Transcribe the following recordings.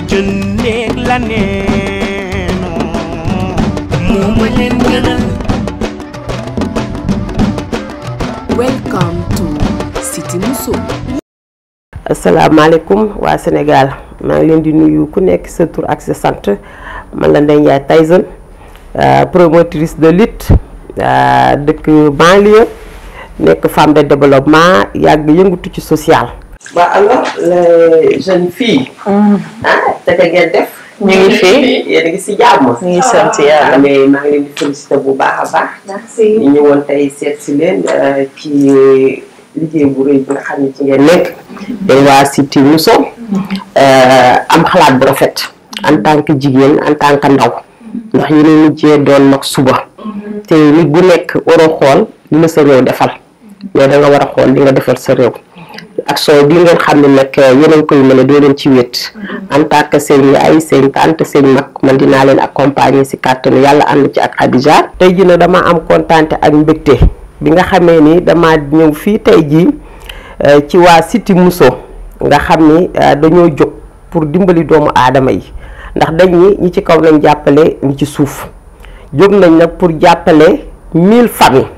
jëndeeg la neeno moo ma leen gënal. Welcome to City Mousso. asalaamaaleykum waa Sénégal maa ngi leen di nuyu ku nekk sa tur ak sa sant man la Ndeye Ndiaye Tyson promotrice de lutte dëkk banlieue nekk femme de développement yàgg yëngatu ci social. Bah alors les jeunes filles. te ngeen def. ñu ngi fi yéen a ngi si jàmm. ñu ngi sant yàlla mais maa ngi leen di félicité bu baax a baax. merci ñu ñëwoon tey seet si leen ci liggéey bu rëy bi nga xam ne ci ngeen nekk. te waa City Mousso am xalaat bu rafet en tant que jigéen en tant que ndaw ndax yéen a mujjee doon mag suba te nit bu nekk waroo xool li la sa réew defal mais da nga war a xool li nga defal sa réew. action bi ngeen xam ne nag yéen a ngi koy mën a doo leen ci wét en tant que seen yaay seen tante seen mag man dinaa leen accompagner si kàttanu yàlla ànd ci ak Khadija. tey jii nag dama am kontaante ak mbégte bi nga xamee ni dama ñëw fii tey jii ci waa City Mousso nga xam ni dañoo jóg pour dimbali doomu aadama yi ndax dañ ñi ci kaw nañ jàppale ñi ci suuf jóg nañ nag pour jàppale 1000 familles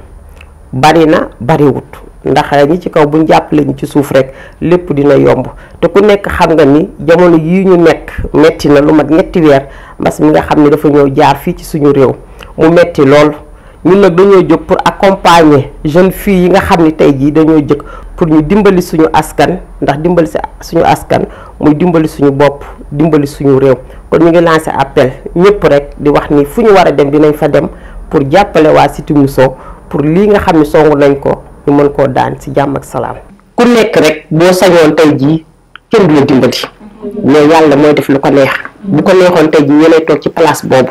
bari na bariwut ndax ñi ci kaw buñ jàppale ñi ci suuf rek lépp dina yomb te ku nekk xam nga ni jamono yii ñu nekk metti na lu mat ñetti weer mbas mi nga xam ne dafa ñëw jaar fii ci suñu réew mu metti lool ñun nag dañoo jóg pour accompagner jeunes filles yi nga xam ni tey jii dañoo jóg pour ñu dimbali suñu askan ndax dimbali suñu askan muy dimbali suñu bopp dimbali suñu réew kon ñu ngi lancé appel ñëpp rek di wax ni fu ñu war a dem dinañ fa dem pour jàppale waa City Mousso pour lii nga xam ne songu nañ ko ñu mën koo daan ci jàmm ak salaam. ku nekk rek boo sañoon tey jii kenn du la dimbali mais yàlla mooy def lu ko neex bu ko neexoon tey jii yéenay toog ci place boobu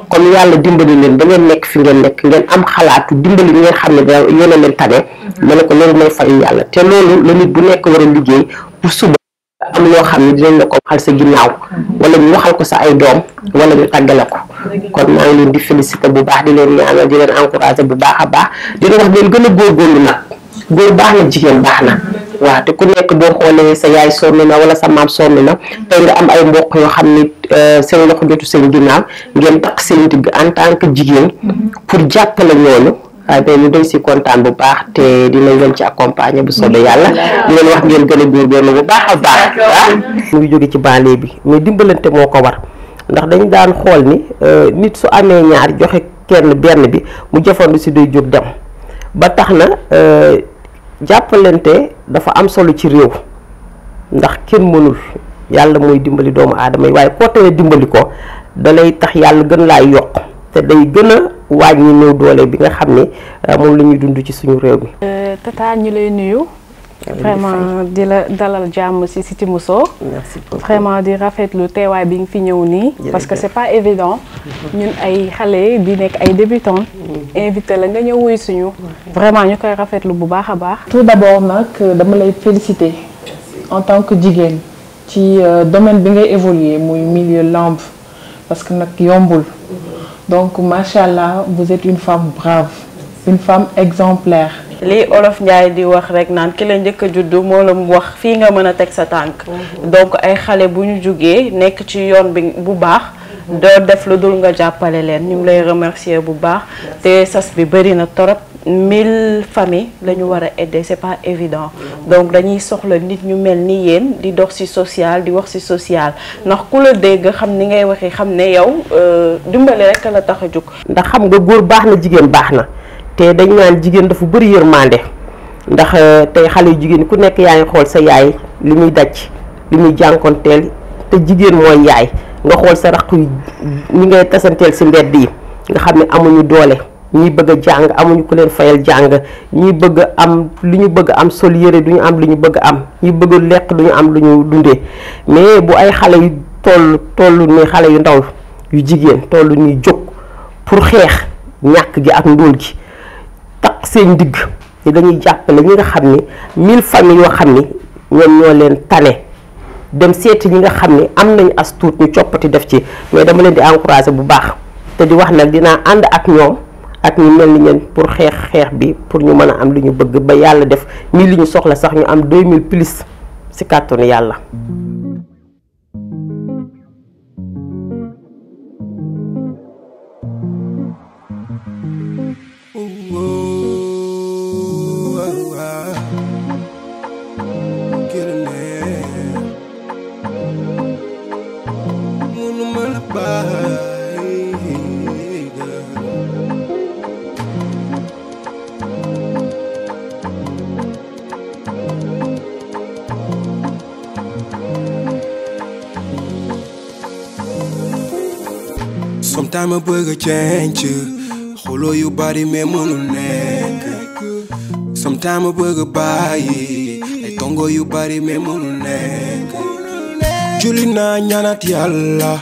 comme yàlla dimbali leen ba ngeen nekk fi ngeen nekk ngeen am xalaatu dimbali ngeen xam ne da yéen a leen tane ma ne ko loolu mooy fayu yàlla te loolu la nit bu nekk war a liggéey pour suba am loo xam ne dinañ la ko waxal sa ginnaaw wala ñu waxal ko sa ay doom wala ñu tàggale ko kon maa ngi leen di félicité bu baax di leen ñaanal di leen encouragé bu baax a baax dina wax leen gën a góorgóorlu nag góor baax na jigéen baax na waaw te ku nekk boo xoolee sa yaay sonn na wala sa maam sonn na tey nga am ay mbokk yoo xam ni seen loxo jotu seen ginnaaw ngeen takk seen digg en tant que jigéen pour jàppale ñooñu waaye tey ñu doy si kontaan bu baax te dinañ leen ci accompagner bu soobee yàlla di leen wax ngeen gën a góorgóorlu bu baax a baax. mu ngi jóge ci banlieue bi mais dimbalante moo ko war ndax dañu daan xool ni nit su amee ñaar joxe kenn benn bi mu jëfandu si doy jóg dem ba tax na jàppalante dafa am solo ci réew ndax kenn mënul yàlla mooy dimbali doomu aadama yi waaye koo tee dimbali ko da lay tax yàlla gën laa yokk te day gën a wàññi néew doole bi nga xam ne moom la ñuy dund ci suñu réew mi. Tata ñu lay nuyu. vraiment di la dalal jàmm ci City Mousso. merci beaucoup vraiment di rafetlu teewaay bi nga fi ñëw nii. parce que c'est pas évident. ñun ay xale di nekk ay débutants. invité la nga ñëw wuy suñu. vraiment ñu koy rafetlu bu baax a baax. tout d'abord nag dama lay féliciter en tant que jigéen ci domaine bi ngay évoluer muy milieu lamb parce que nag yombul. donc macha allah vous êtes une femme brave une femme exemplaire. lii olof Njaay di wax rek naan ki la njëkk a juddu moo la mu wax fii nga mën a teg sa tànk. donc ay xale bu ñu jugee nekk ci yoon bi bu baax. doo def lu dul nga jàppale leen ñu ngi lay remercier bu baax te sas bi bëri na torop 1000 familles la ñu war a aider c'est pas évident donc dañuy soxla nit ñu mel ni yéen di dox ci social di wax ci social ndax ku la dégg xam ni ngay waxee xam ne yow dimbali rek la tax a jóg. ndax xam nga góor baax na jigéen baax na te dañ naan jigéen dafa bëri yërmande ndax tey xale yu jigéen ku nekk yaa ngi xool sa yaay li muy daj li muy jànkonteel te jigéen mooy yaay nga xool sa raq yi ñi ngay tasanteel ci mbedd yi nga xam ne amuñu doole ñi bëgg a jàng amuñu ku leen fayal jàng ñi bëgg a am lu ñu bëgg am sol yére du ñu am lu ñu bëgg am ñi bëgg a lekk du ñu am lu ñu dundee mais bu ay xale yu tollu ni xale yu ndaw yu jigéen tollu ni jóg pour xeex ñàkk gi ak ndóol gi takk seen digg ni dañuy jàppale ñi nga xam ni 1000 familles yoo xam ni ñoom ñoo leen tane dem seeti ñi nga xam ni am nañ as tuut ñu coppati def ci mais dama leen di encourager bu baax te di wax nag dinaa ànd ak ñoom ak ñu mel ni ñen pour xeex bi pour ñu mën a am lu ñu bëgg ba yàlla def nii li ñu soxla sax ñu am 2000 plus ci kàttanu yàlla. Sometimes I bëgg a change xuloo yu bari mais mënul nekk. Sometimes I bëgg a bàyyi ay tongo yu bari mais mënul nekk. julli naa ñaanat yàlla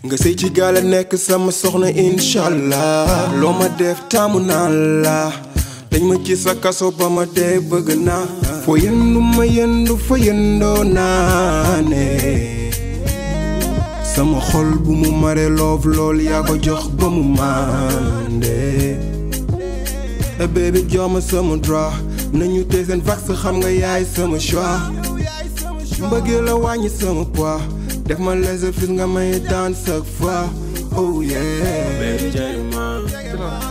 nga sëy ci gaale nekk sama soxna inshallah. loo ma def taamu naa la dañ ma ci sa kaso ba ma dee bëgg naa. foo yendu ma yendu fa yendoo naane. sama xol bu mu mare loof lool yaa ko jox ba mu mànde. baby jox ma sama droit nañu tey seen vax xam nga yaay sama choix. mbëggee la wàññi sama poids def ma laisser fis nga may daan chaque fois. oh yeah. baby jege ma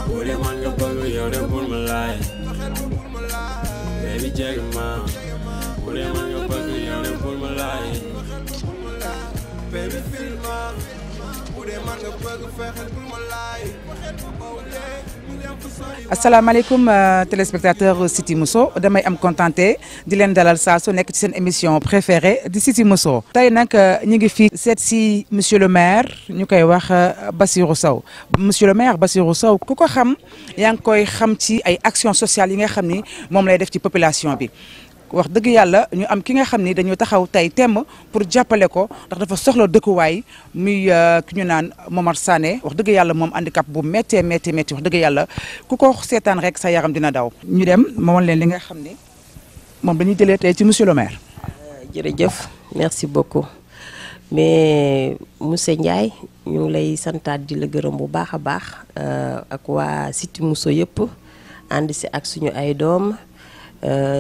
bu dee man nga bëgg yow dem pour ma laay. baby jege ma bu dee man nga bëgg yow dem pour ma laay. baby feel ma bu dee man nga bëgg fexeel pour ma laay. asalaamaaleykum téléspectateur Siti Mousso damay am contenté di leen dalal saa su nekk ci seen émission préférée di Siti Mousso. tey nag ñu ngi fii seet si monsieur le maire ñu koy wax Bassirou Sow. monsieur le maire Bassirou Sow ku ko xam yaa ngi koy xam ci ay actions sociales yi nga xam ni moom lay def ci population bi. wax dëgg yàlla ñu am ki nga xam ni dañu taxaw tey temm pour jàppale ko ndax dafa soxla dëkkuwaay muy ki ñu naan Momar Sané wax dëgg yàlla moom handicap bu méttee wax dëgg yàlla ku ko seetaan rek sa yaram dina daw. ñu dem ma wan leen li nga xam ni moom dañuy jëlee tey ci monsieur le maire. jërëjëf merci beaucoup mais monsieur Ndiaye ñu ngi lay santaat di la gërëm bu baax a baax ak waa Siti Mousso yëpp ànd si ak suñu ay doom.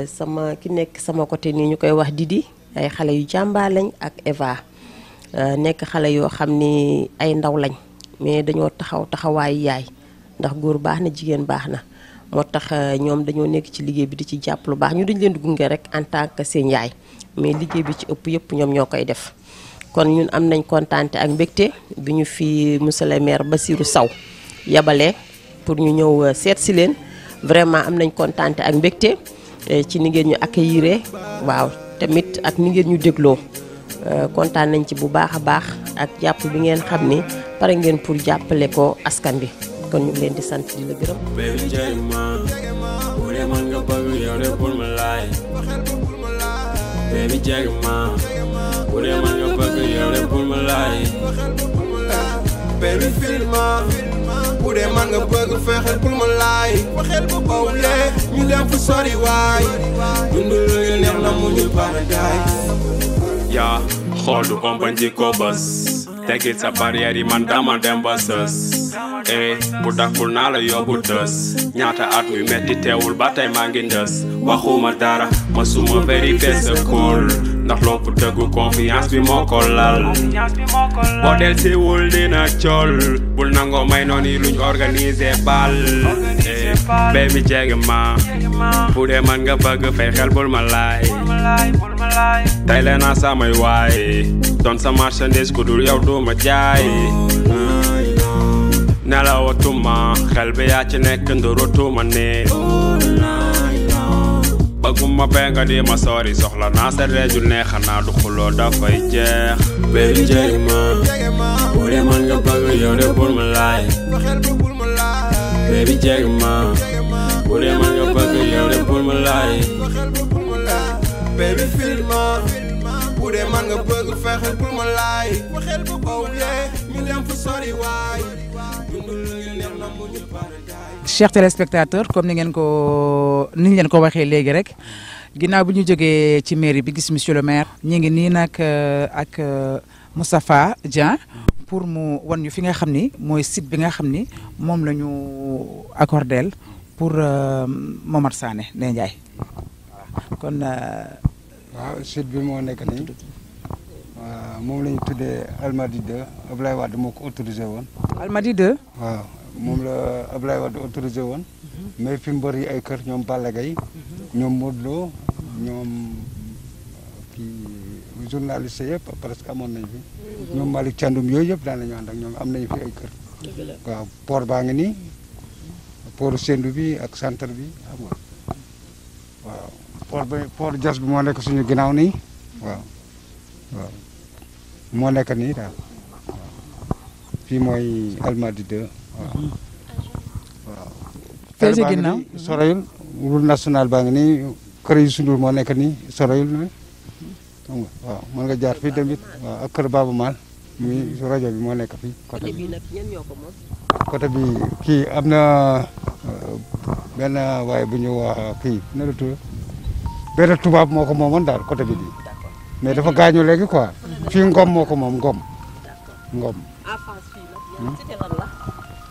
sama ki nekk sama côté nii ñu koy wax Didi ay xale yu jàmbaar lañ ak Eva nekk xale yoo xam ni ay ndaw lañ mais dañoo taxawaayu yaay ndax góor baax na jigéen baax na moo tax ñoom dañoo nekk ci liggéey bi di ci jàpp lu baax ñu dañ leen di gunge rek en tant que seen yaay mais liggéey bi ci ëpp yëpp ñoom ñoo koy def. kon ñun am nañ kontaante ak mbégte bi ñu fi monsieur le maire Bassirou Sow yabalee pour ñu ñëw seet si leen vraiment am nañ kontaante ak mbégte. ci ni ngeen ñu accueillir waaw tamit ak ni ngeen ñu dégloo kontaan nañ ci bu baax a baax ak jàpp bi ngeen xam ni pare ngeen pour jàppale ko askan bi kon ñu ngi leen di sant di la gërëm. baby jege ma bu dee man nga bëgg yow dem pour ma laay. baby jege ma bu dee man nga bëgg yow dem pour ma laay. baby feel ma bu dee man nga bëgg fexeel pour ma laay. oh yeah ñu dem fu sori waay. dundu lu neex na mu ñu paradise. yaa xool du ombañ ci ko bës. tegit sa barrière yi man dama dem ba sës. bu dakul naa la yóbbu tës. ñaata at muy metti teewul ba tey maa ngi ndës. waxuma dara ma suma vérifier sa kóol. ndax lopp dëggu confiance bi moo ko lal. boo del si wul dina col. bul nangoo may noonu yi luñ organiser bal. baby jege ma bu dee man nga bëgg fay xel bul ma laay. tey leen naa samay waay. doon sa marchandise ku dul yow du ma jaay. nelawatuma xel bi yaa ci nekk ndurutuma ne. bëgguma benga di ma sori soxla naa sa reeju neexa naa du xuloo dafay jeex. baby jege ma bu dee man nga bëgg yow de bul ma laay. baby jege ma bu dee man nga bëgg yow de bul ma laay. baby feel ma bu dee man nga bëgg fexeel pour ma laay. oh yeah ñu dem fu sori waay. chers téléspectateurs comme ni ngeen leen ko waxee léegi rek ginnaaw bi ñu jógee ci mairie bi gis monsieur le maire ñu ngi nii nag ak Moustapha Dieng pour mu wan ñu fi nga xam ni mooy site bi nga xam ni moom la ñu accordeel pour Momar Sané Ndeye Ndiaye kon. waaw site bi moo nekk nii moom la ñu tuddee Almadi 2 Ablaye Wade moo ko autorisé woon. Almadi 2. waaw moom la Ablaye Wade autorisé woon. mais fi mu bëri ay kër ñoom Balla Gaye ñoom Modou Lo ñoom kii journaliste yëpp presque amoon nañ fi. ñoom Malick Thiandoum yooyu yëpp daan nañu ànd ak ñoom am nañu fi ay kër. waaw port baa ngi nii port Sendou bi ak centre bi xam nga waaw port Diass bi moo nekk suñu ginnaaw nii waaw moo nekk nii daal waaw fii mooy Almadies 2 waaw. fee si ginnaaw Sorayul route nationale baa ngi nii kër yu sundur moo nekk nii Sorayul na waaw mën nga jaar fii tamit waaw ak kër Baba Maal mi rajo bi moo nekk fii côté bi nag ñan ñoo ko moom. côté bi kii am na benn waaye bu ñu wax kii na la tudd benn tubaab moo ko moomoon daal côté bi di mais dafa gaañu léegi quoi fii Ngom moo ko moom Ngom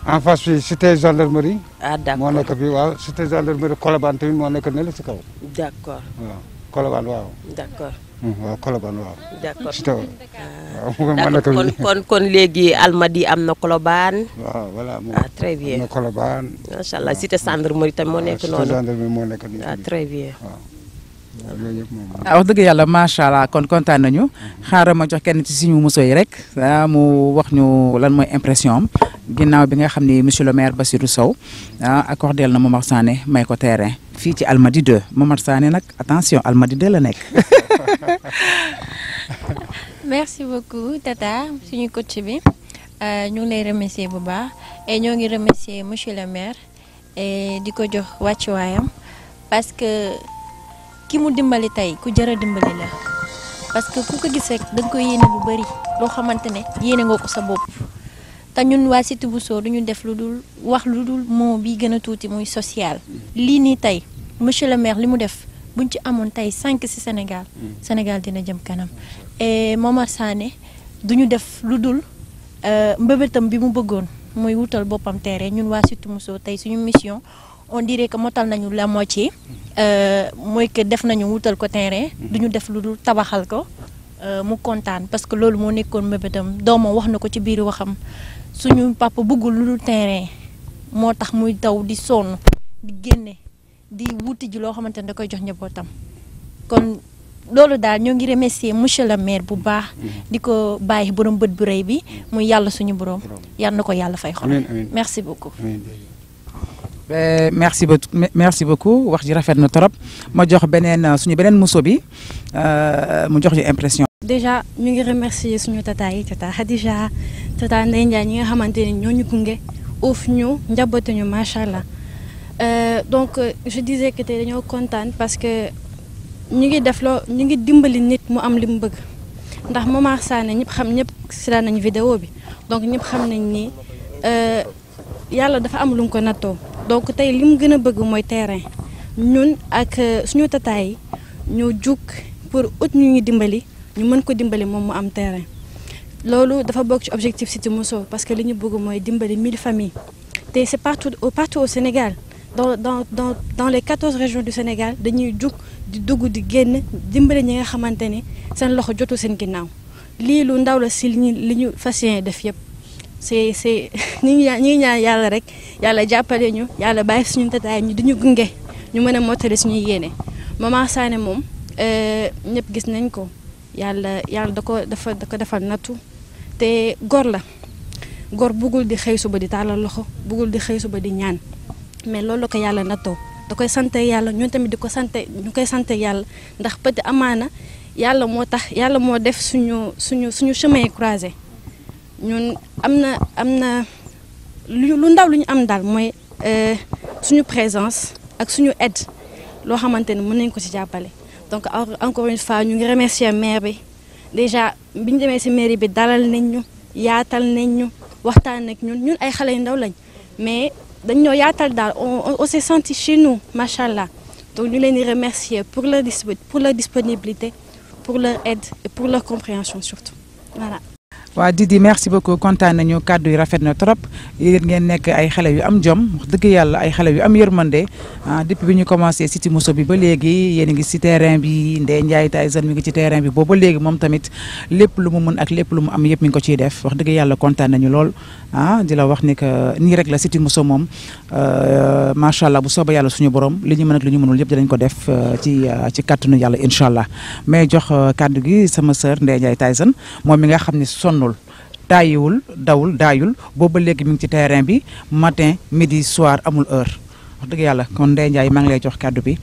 en face fii cité gendarmerie. ah d'accord moo nekk fii waaw cité gendarmerie Colobane tamit moo nekk ne la si kaw. d'accord waaw Colobane waaw. d'accord. waaw Colobane waaw. d'accord cité kon léegi Almadies am na Colobane. waaw voilà. ah très bien am na Colobane. macha allah cité gendarmerie tamit moo nekk noonu. cité gendarmerie moo nekk nii. ah très bien. wax dëgg yàlla macha allah kon kontaan nañu xaaral ma jox kenn ci suñu muso yi rek mu wax ñu lan mooy impression am ginnaaw bi nga xam ni monsieur le maire Bassirou Sow accordé na Momar Sané may ko terrain fii ci Almadies 2 Momar Sané nag attention Almadies 2 la nekk. merci beaucoup Tata suñu coach bi ñu ngi lay remercier bu baax et ñoo ngi remercier monsieur le maire et di ko jox wàccuwaayam parce que. ki mu dimbali tey ku jara dimbali la parce que ku ko gis rek da nga koy yéene lu bari loo xamante ne yéene nga ko sa bopp te ñun waa Cité Bousso duñu def lu dul wax lu dul moo bi gën a tuuti muy social. lii nii tey monsieur le maire li mu def buñ ci amoon tey 5 ci Sénégal Sénégal dina jëm kanam et Momar Sané duñu def lu dul mbëbëtam bi mu bëggoon muy wutal boppam terrain ñun waa Cité Bousso tey suñu mission. on dirait que motal nañu la moitié mooy que def nañu wutal ko terrain duñu def lu dul tabaxal ko mu kontaan parce que loolu moo nekkoon mébétam doomam wax na ko ci biir waxam suñu papa bëggul lu dul terrain moo tax muy daw di sonn di génne di wuti ji loo xamante ne da koy jox njabootam kon loolu daal ñoo ngi remercier monsieur le maire bu baax di ko bàyyi borom bët bu rëy bi muy yàlla suñu borom yal na ko yàlla fay xol merci beaucoup. merci beaucoup wax ji rafet na trop ma jox suñu beneen muso bi mu jox ñu impression. déjà ñu ngi remercier suñu tata yi tata Khadija tata Ndeye Ndiaye ñi nga xamante ni ñoo ñu gunge uuf ñu njaboote ñu macha allah donc je disais que tey dañoo kontaan parce que ñu ngi def ñu ngi dimbali nit mu am li mu bëgg ndax Momar Sané ñëpp seetaan nañu vidéo bi donc ñëpp xam nañ ni yàlla dafa am lu mu ko nattoo. donc tey li mu gën a bëgg mooy terrain ñun ak suñu tataay yi ñoo jug pour ut ñu ñu dimbali ñu mën ko dimbali moom mu am terrain loolu dafa bokk ci objectif Cité Bousso parce que li ñu bëgg mooy dimbali 1000 familles te c'est partout au Sénégal dans les 14 régions du Sénégal dañuy jug di dugg di génn dimbali ñi nga xamante ni seen loxo jotu seen ginnaaw lii lu ndaw la si li ñu fas yéene def yëpp. c'est ñi ngi ñaan yàlla rek yàlla jàppale ñu yàlla bàyyi suñu tataay ñu duñu gunge ñu mën a mottali suñuy yéene Momar Sané moom ñëpp gis nañ ko yàlla da ko defal nattu te gor la gor bëggul di xëy suba di tàllal loxo bëggul di xëy suba di ñaan mais loolu la ko yàlla nattoo da koy sante yàlla ñun tamit ñu koy sante yàlla ndax peut-être amaana yàlla moo def suñu chemin croisé ñun am na lu ndaw lu ñu am daal mooy suñu présence ak suñu aide loo xamante ne mën nañ ko ci jàppale donc encore une fois ñu ngi remercier maire bi déjà bi ñu demee ci mairie bi dalal nañ ñu yaatal nañ ñu waxtaan ak ñun ay xale yu ndaw lañ mais dañ ñoo yaatal daal on s'est senti chez nous macha allah donc ñu leen di remercier pour leur disponibilité pour leur aide et pour leur compréhension surtout voilà. waa Didi merci beaucoup kontaan nañu kàddu yi rafet na trop yéen ngeen nekk ay xale yu am jom wax dëgg yàlla ay xale yu am yërmande depuis bi ñu commencé Cité Mousso bi ba léegi yéen a ngi ci terrain bi Ndeye Ndiaye Tyson mi ngi ci terrain bi boobu ba léegi moom tamit lépp lu mu mën ak lépp lu mu am yëpp mi ngi ko ciy def wax dëgg yàlla kontaan nañu lool di la wax ni que nii rek la Cité Mousso moom macha allah bu soobee yàlla suñu borom li ñu mën ak li ñu mënul yëpp dinañ ko def ci kàttanu yàlla incha allah mais jox kàddu gi sama sœur Ndeye Ndiaye Tyson moom mi nga xam ne sonnul taayiwul dawul daayul boobu ba léegi mi ngi ci terrain bi matin midi soir amul heure wax dëgg yàlla kon Ndeye Ndiaye maa ngi lay jox kàddu bi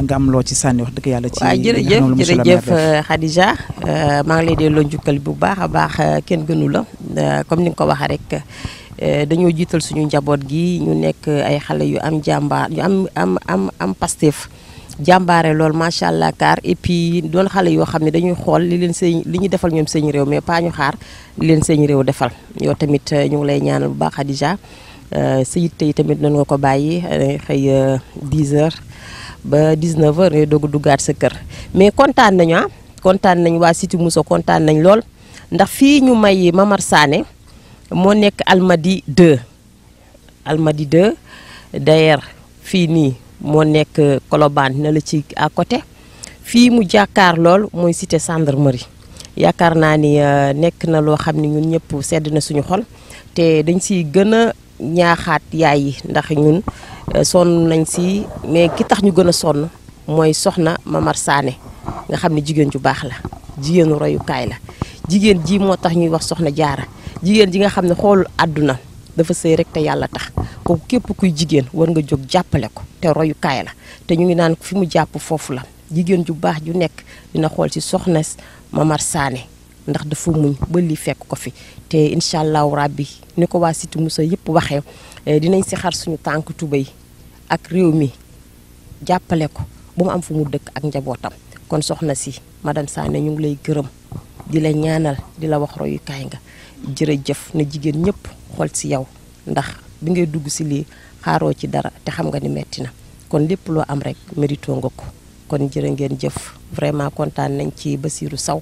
nga am loo ci sànni wax dëgg yàlla. ci waaw jërëjëf Khadija maa ngi lay delloo njukkal bu baax a baax kenn gënu la comme ni nga ko waxee rek dañoo jiital suñu njaboot gi ñu nekk ay xale yu am jàmbaar yu am Pastef jàmbaare lool macha allah kaar et puis doon xale yoo xam ne dañuy xool li ñu defal ñoom seen réew mais pas ñu xaar li leen seen réew defal yow tamit ñu ngi lay ñaanal bu baax Khadija sa yitte yi tamit noonu nga ko bàyyi xëy 10h ba 19h ngay doog a duggaat sa kër mais kontaan nañu kontaan nañ waa Cité Mousso kontaan nañ lool ndax fii ñu may Mamar Sané moo nekk Almadies 2 Almadies 2 d'ailleurs fii nii moo nekk Colobane na la ci à côté fii mu jàkkaar lool mooy cité gendarmerie yaakaar naa ni nekk na loo xam ne ñun ñëpp sedd na suñu xol te dañ siy gën a ñaaxaat yaay yi ndax ñun sonn nañ si mais ki tax ñu gën a sonn mooy soxna Mamar Sané nga xam ne jigéen ju baax la jigéenu royukaay la jigéen ji moo tax ñuy wax soxna jaara jigéen ji nga xam ne xoolul àdduna dafa sëy rek te yàlla tax ko képp kuy jigéen war nga jóg jàppale ko te royukaay la te ñu ngi naan fi mu jàpp foofu la jigéen ju baax ju nekk dina xool ci soxna Mamar Sané ndax dafa muñ ba lii fekk ko fi te incha allahu rabbi ni ko waa Cité Mousso yëpp waxee dinañ si xar suñu tànk tubéy ak réew mi jàppale ko ba mu am fu mu dëkk ak njabootam kon soxna si madame Sané ñu ngi lay gërëm di la ñaanal di la wax royukaay nga jërëjëf na jigéen ñëpp xool si yow ndax bi ngay dugg si lii xaaroo ci dara te xam nga ni metti na kon lépp loo am rek mérito nga ko kon jërë ngeen jëf vraiment kontaan nañ ci Basirou Sow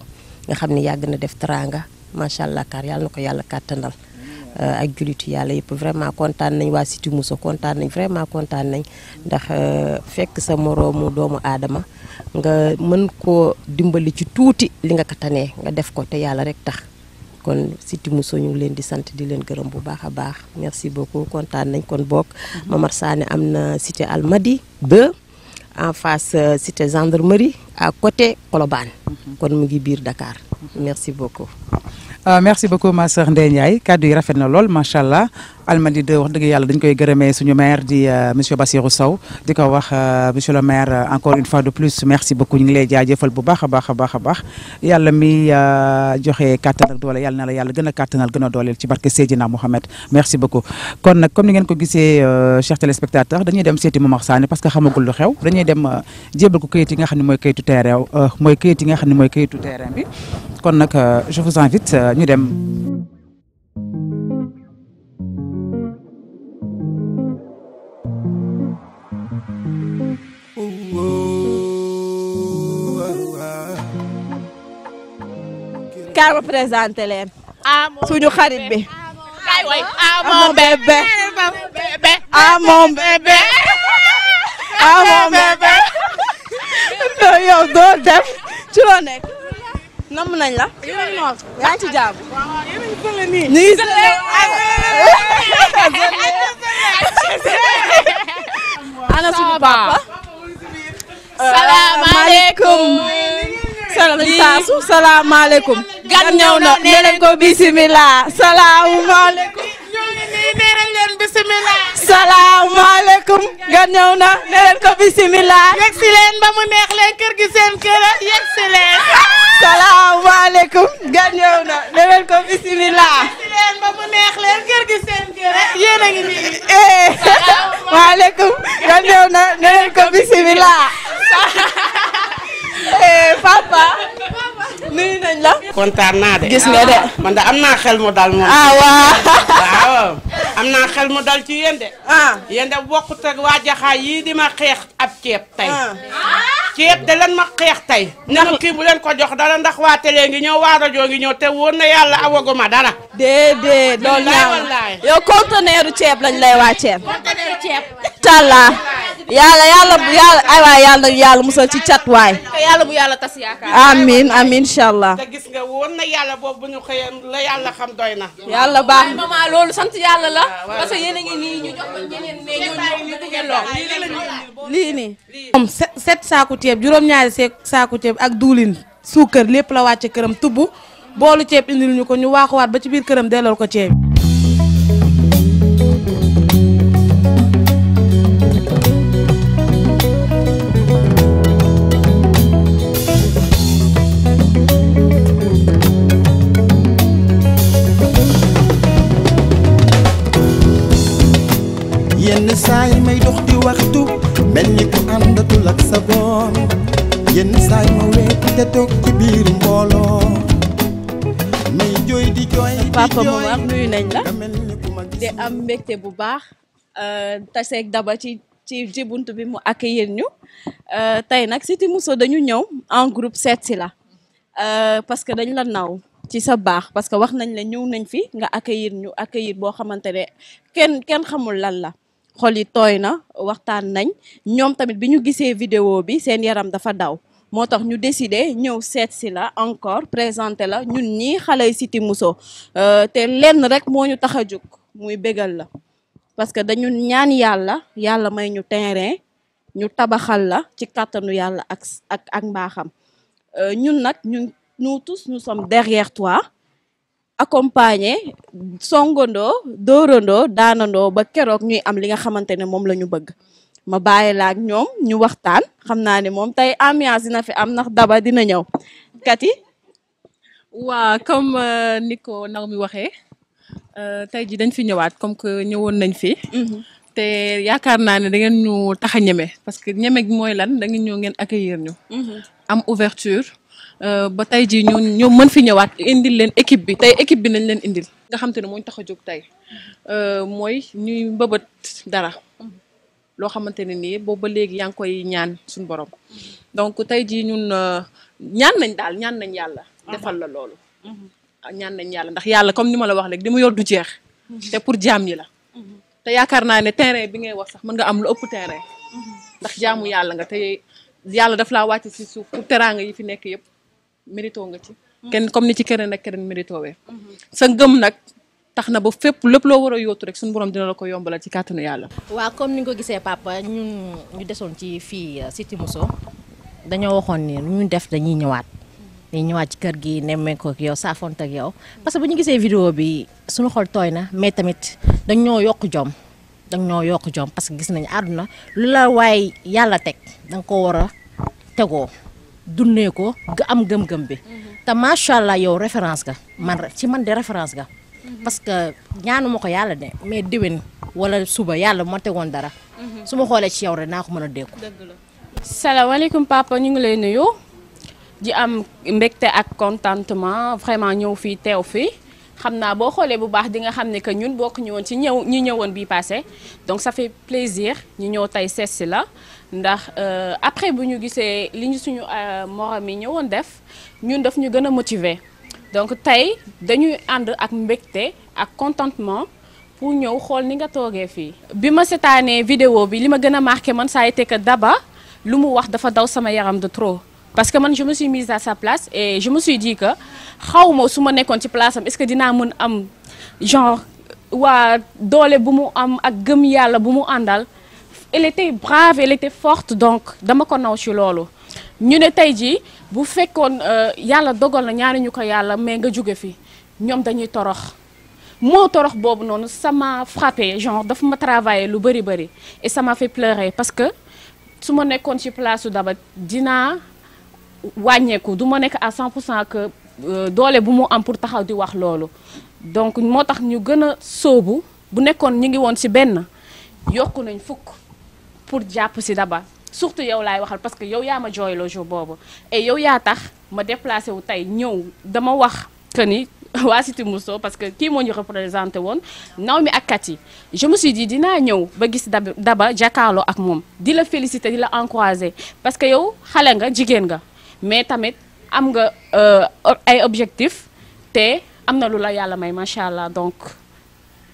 nga xam ne yàgg na def teraanga macha allah kaar yàlla na ko yàlla kàttanal ak julitu yàlla yëpp vraiment kontaan nañ waa Cité Mousso kontaan nañ vraiment kontaan nañ ndax fekk sa moroomu doomu aadama nga mën koo dimbali ci tuuti li nga ko tanee nga def ko te yàlla rek tax kon Cité Mousso ñu ngi leen di sant di leen gërëm bu baax a baax merci beaucoup kontaan nañ kon bokk Mamar Sané am na cité Almadies 2 en face cité gendarmerie à côté Colobane kon mu ngi biir Dakar merci beaucoup. merci beaucoup ma sœur Ndeye Ndiaye kàddu yi rafet na lool macha allah Almadies 2 wax dëgg yàlla dañ koy gërëmee suñu maire di monsieur Bassirou Sow di ko wax monsieur le maire encore une fois de plus merci beaucoup ñu ngi lay jaajëfal bu baax a baax a baax a baax yàlla mi joxe kàttan ak doole yàlla na la yàlla gën a kàttanal gën a dooleel ci barke Seydina Mohamed merci beaucoup. kon nag comme ni ngeen ko gisee chers téléspectateurs dañuy dem seeti Mamar Sané parce que xamagul lu xew dañuy dem jébal ko kayit yi nga xam ne mooy kayitu terrain mooy kayit yi nga xam ne mooy kayitu terrain bi kon nag je vous invite ñu dem. kaay ma présenté leen suñu xarit bi mon bébé mon bébé mon bébé yow doo dem ci loo nekk namm nañ la yaa ngi ci jàmm ñu ngi ana suñu papa salaamaaleykum salaamaaleykum gan ñëw na nee leen ko bisimilah salaamaaleykum nee leen bisimilah salaamaaleykum gan ñëw na nee leen ko bisimilah yegg si leen ba mu neex leen kër gi seen kër yegg si leen salaamaaleykum gan ñëw na nee leen ko bisimilah yegg si leen ba mu neex leen kër gi seen kër yéen a ngi nii waaleykum gan ñëw na nee leen ko bisimilah papa nuyu nañ la. kontaan naa de. gis nga de. man de am naa xel mu dal moom. waaw am naa xel mu dal ci yéen de. yéen de bokkut ak waa Jaxaay yii di ma xeex ab ceeb tey. ceeb de lan ma xeex tey. ndax kii bu leen ko jox dara ndax waa télé ngi ñëw waa rajo ngi ñëw te wóor na yàlla awaguma dara. déedéet loolu ñaaw wallaay yow conteneeru ceeb lañ lay wàcceel. conteneeru ceeb. talla yàlla ay waay yàlla musal ci cat waay. yàlla bu yàlla tas yaakaar. amiin amiin incha allah. te gis nga wóor na yàlla boobu bu ñu xëyee la yàlla xam doy na. yàlla baax na maman loolu sant yàlla la. parce que yéen a ngi nii ñu jox ko ñeneen mais ñu duggee lool. lii nii. moom 7 saaku ceeb juróom-ñaari saaku ceeb ak duulin suukar lépp la wàcce këram tubb boolu ceeb indil ñu ko ñu waaxuwaat ba ci biir këram delloo ko ceeb. yenn saa yi may dox di waxtu mel ni ku àndatul ak sa boom yenn saa yi ma weet te toog ci biir mbooloo may jooy di jooy di Papa jooy Momar nuyu nañ la nga mel ni ku ma gis te am mbégte bu baax taseeg Daba ci bunt bi mu accueillir ñu tey nag Cité Mousso dañu ñëw en groupe seet si la parce que dañ la naw ci sa baax parce que wax nañ la ñëw nañ fi nga accueillir boo xamante ne kenn xamul lan la xol yi tooy na waxtaan nañ ñoom tamit bi ñu gisee vidéo bi seen yaram dafa daw moo tax ñu décidé ñëw seet si la encore présenté la ñun ñii xale yi Cité Mousso te lenn rek moo ñu tax a jóg muy bégal la parce que dañu ñaan yàlla may ñu terrain ñu tabaxal la ci kàttanu yàlla ak mbaaxam ñun nag nous tous nous sommes derrière toi accompagner songandoo dóorandoo daanandoo ba keroog ñuy am li nga xamante ne moom la ñu bëgg ma bàyyi la ak ñoom ñu waxtaan xam naa ne moom tey ambiance dina fi am ndax Daba dina ñëw Kati. waa comme ni ko naw mi waxee tey ji dañ fi ñëwaat comme que ñëwoon nañ fi. te yaakaar naa ne da ngeen ñu tax a ñeme parce que ñeme gi mooy lan da ngeen ñëw ngeen accueillir ñu. am ouverture ba tey jii ñu mën fi ñëwaat indil leen équipe bi tey équipe bi nañ leen indil. nga xam te ne moo ñu tax a jóg tey mooy ñuy mbëbët dara loo xamante ne nii boobu ba léegi yaa ngi koy ñaan suñu borom donc tey jii ñun ñaan nañ yàlla. defal la loolu. ñaan nañ yàlla ndax yàlla comme ni ma la wax léegi di mu yor du jeex. te pour jaam yi la. te yaakaar naa ne terrain bi ngay wax sax mën nga am lu ëpp terrain. ndax jaamu yàlla nga te yàlla daf laa wàcc ci suuf pour teraanga yi fi nekk yëpp mérito nga ci. kenn comme ni ci keneen ak keneen mérito wee. sa ngëm nag tax na ba fépp lépp loo war a yóotu rek suñu borom dina la ko yombalal ci kàttanu yàlla. waaw comme ni nga ko gisee papa ñun ñu desoon ci fii Cité Mousso dañoo waxoon ni ñu def dañuy ñëwaat. dañuy ñëwaat ci kër gi nemmeeku ak yow saafoonte ak yow parce que bu ñu gisee vidéo bi suñu xol tooy na mais tamit dañoo yokk jom parce que gis nañu àdduna lu la waaye yàlla teg danga ko war a tegoo dundee ko nga am gëm-gëm bi te macha allah yow référence ga man de référence ga parce que ñaanuma ko yàlla de mais déwén wala suba yàlla moo tegoon dara su ma xoolee ci yow rek naa ko mën a dékku. salaamaaleykum papa ñu ngi lay nuyu. di am mbégte ak contentement vraiment ñëw fii teew fii xam naa boo xoolee bu baax di nga xam ne que ñun bokk ñu woon ci ñi ñëwoon bii passé donc ça fait plaisir ñu ñëw tey seet si la ndax après bu ñu gisee li ñu suñu morom yi ñëwoon def ñun daf ñu gën a motiver donc tey dañuy ànd ak mbégte ak contentement pour ñëw xool ni nga toogee fii. bi ma seetaanee vidéo bi li ma gën a marqué man ça a été que Daba lu mu wax dafa daw sama yaram de trop. parce que man je me suis mise à sa place et je me suis dit que xaw ma su ma nekkoon ci place am est-ce que dinaa mën am genre waa doole bu mu am ak gëm yàlla bu mu àndal elle était brave elle était forte donc dama ko naw ci loolu. ñu ne tey jii bu fekkoon yàlla dogal na ñaari ñu ko yàlla mais nga jóge fi ñoom dañuy torox moo torox boobu noonu ça m'a frappé genre dafa ma travailler lu bëri et ça m'a fait pleurer parce que su ma nekkoon ci place su Daba dinaa. wàññeeku du ma nekk à 100% que doole bu mu am pour taxaw di wax loolu donc moo tax ñu gën a sóobu bu nekkoon ñu ngi woon ci benn yokku nañ fukk pour jàpp ci Daba surtout yow laay waxal parce que yow yaa ma jooyloo jour boobu et yow yaa tax ma déplacé wu tey ñëw dama wax que ni waa Cité Mousso parce que kii moo ñu représenté woon Naomi ak Kati je me suis dit dinaa ñëw ba gis Daba jàkkaarloo ak moom di la féliciter di la encourager parce que yow xale nga jigéen nga mais tamit am nga ay objectifs te am na lu la yàlla may macha allah donc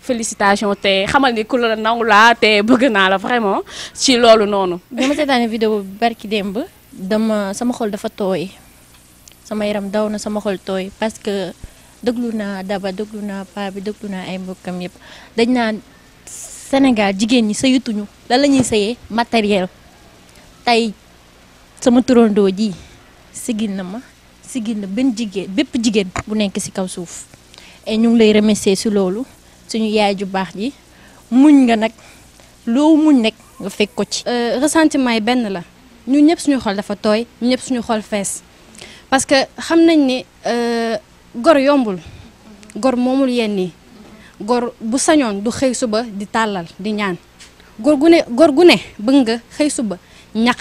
félicitations te xamal ni ku la naw laa te bëgg naa la vraiment ci loolu noonu. bi ma seetaanee vidéo bi barki démb sama xol dafa tooy sama yaram daw na sama xol tooy parce que déglu naa Daba déglu naa paa bi déglu naa ay mbokkam yëpp dañ naan Sénégal jigéen ñi sëyatuñu lan la ñuy sëyee matériel tey sama turandoo ji sigil na ma sigil na bépp jigéen bu nekk ci kaw suuf et ñu ngi lay remercier ci loolu suñu yaay ju baax ji muñ nga nag loo muñ nekk nga fekk ko ci. ressentiment yi benn la ñun ñëpp suñu xol dafa tooy ñun ñëpp suñu xol fees parce que xam nañ ni gor yombul gor moomul yenn nii gor bu sañoon du xëy suba di tàllal di ñaan gor gu ne bëgg nga xëy suba ñaq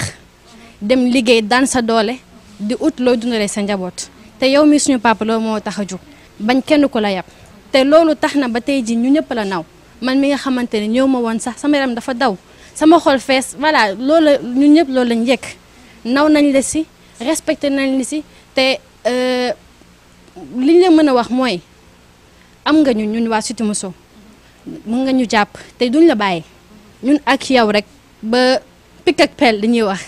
dem liggéey daan sa doole di ut looy dundalee sa njaboot te yow mi suñu papa loolu moo tax a jóg bañ kenn ku la yab te loolu tax na ba tey ji ñu ñëpp la naw man mi nga xamante ne ñëw ma woon sax sama yaram dafa daw sama xol fees voilà loolu ñun ñëpp loolu lañ yëkk naw nañ la si respecté nañ la si te liñ la mën a wax mooy am nga ñun waa Cité Mousso mën nga ñu jàpp te duñ la bàyyi ñun ak yow rek ba pik ak pelle dañuy wax